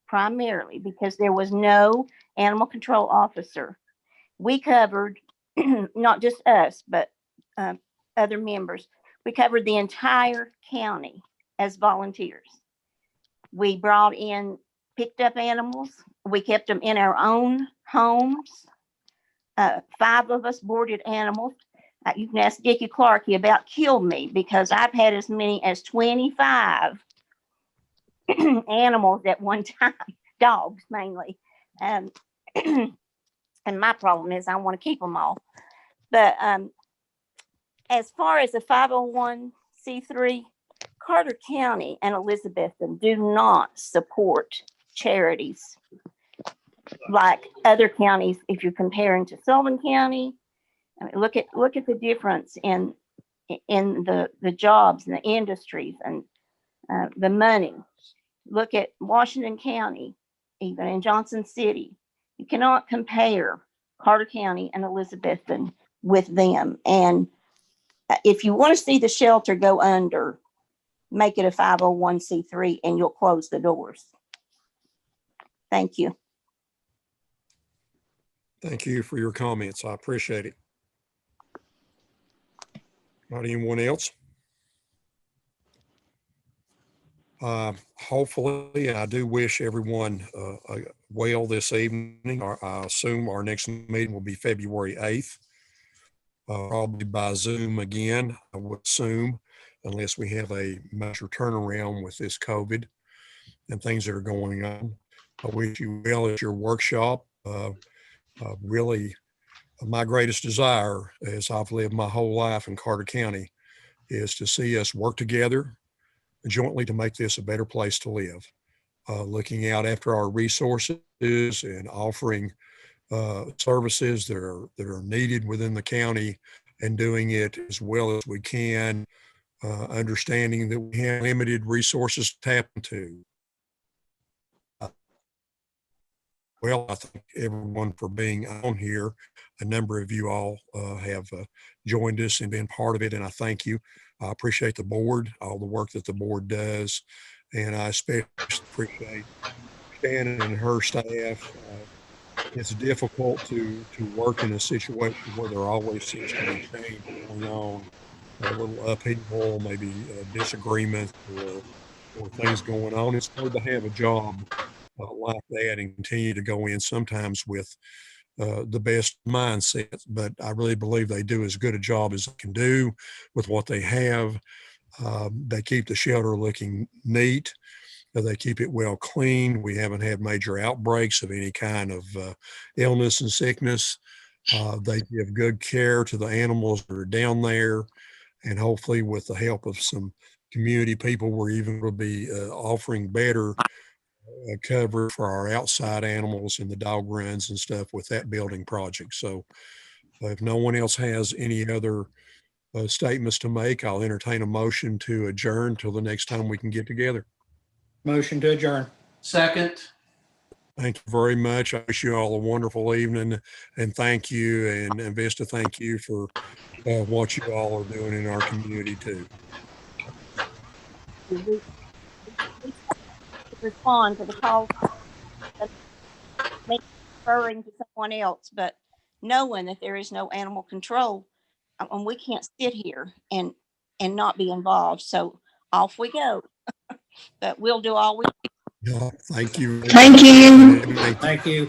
primarily because there was no animal control officer. We covered not just us, but other members. We covered the entire county as volunteers. We brought in picked up animals. We kept them in our own homes. 5 of us boarded animals. You can ask Dickie Clark, he about killed me because I've had as many as 25 animals at one time, dogs mainly. And my problem is I want to keep them all. But as far as the 501c3, Carter County and Elizabethton do not support charities like other counties. If you're comparing to Sullivan County, I mean, look at the difference in the jobs and the industries and the money. Look at Washington County, even in Johnson City. You cannot compare Carter County and Elizabethton with them. And if you want to see the shelter go under, make it a 501c3 and you'll close the doors. Thank you. Thank you for your comments. I appreciate it. Not anyone else? Hopefully, I do wish everyone well this evening. I assume our next meeting will be February 8th, probably by Zoom again, I would assume, unless we have a major turnaround with this COVID and things that are going on. I wish you well at your workshop. Really, my greatest desire, as I've lived my whole life in Carter County, is to see us work together jointly to make this a better place to live. Looking out after our resources and offering services that are needed within the county and doing it as well as we can, understanding that we have limited resources to tap into. Well, I thank everyone for being on here. A number of you all have joined us and been part of it, and I thank you. I appreciate the board, all the work that the board does, and I especially appreciate Shannon and her staff. It's difficult to work in a situation where there always seems to be change going on, a little upheaval, maybe disagreement or things going on. It's hard to have a job like that and continue to go in sometimes with the best mindset, but I really believe they do as good a job as they can do with what they have. They keep the shelter looking neat. They keep it well cleaned. We haven't had major outbreaks of any kind of illness and sickness. They give good care to the animals that are down there. And hopefully with the help of some community people, we're even going to be offering better cover for our outside animals and the dog runs and stuff with that building project. So if no one else has any other statements to make, I'll entertain a motion to adjourn till the next time we can get together. Motion to adjourn. Second. Thank you very much. I wish you all a wonderful evening, and thank you. And Vista, thank you for what you all are doing in our community too. Respond to the call, referring to someone else, but knowing that there is no animal control, and we can't sit here and not be involved. So off we go. But we'll do all we can. Thank you. Thank you. Thank you.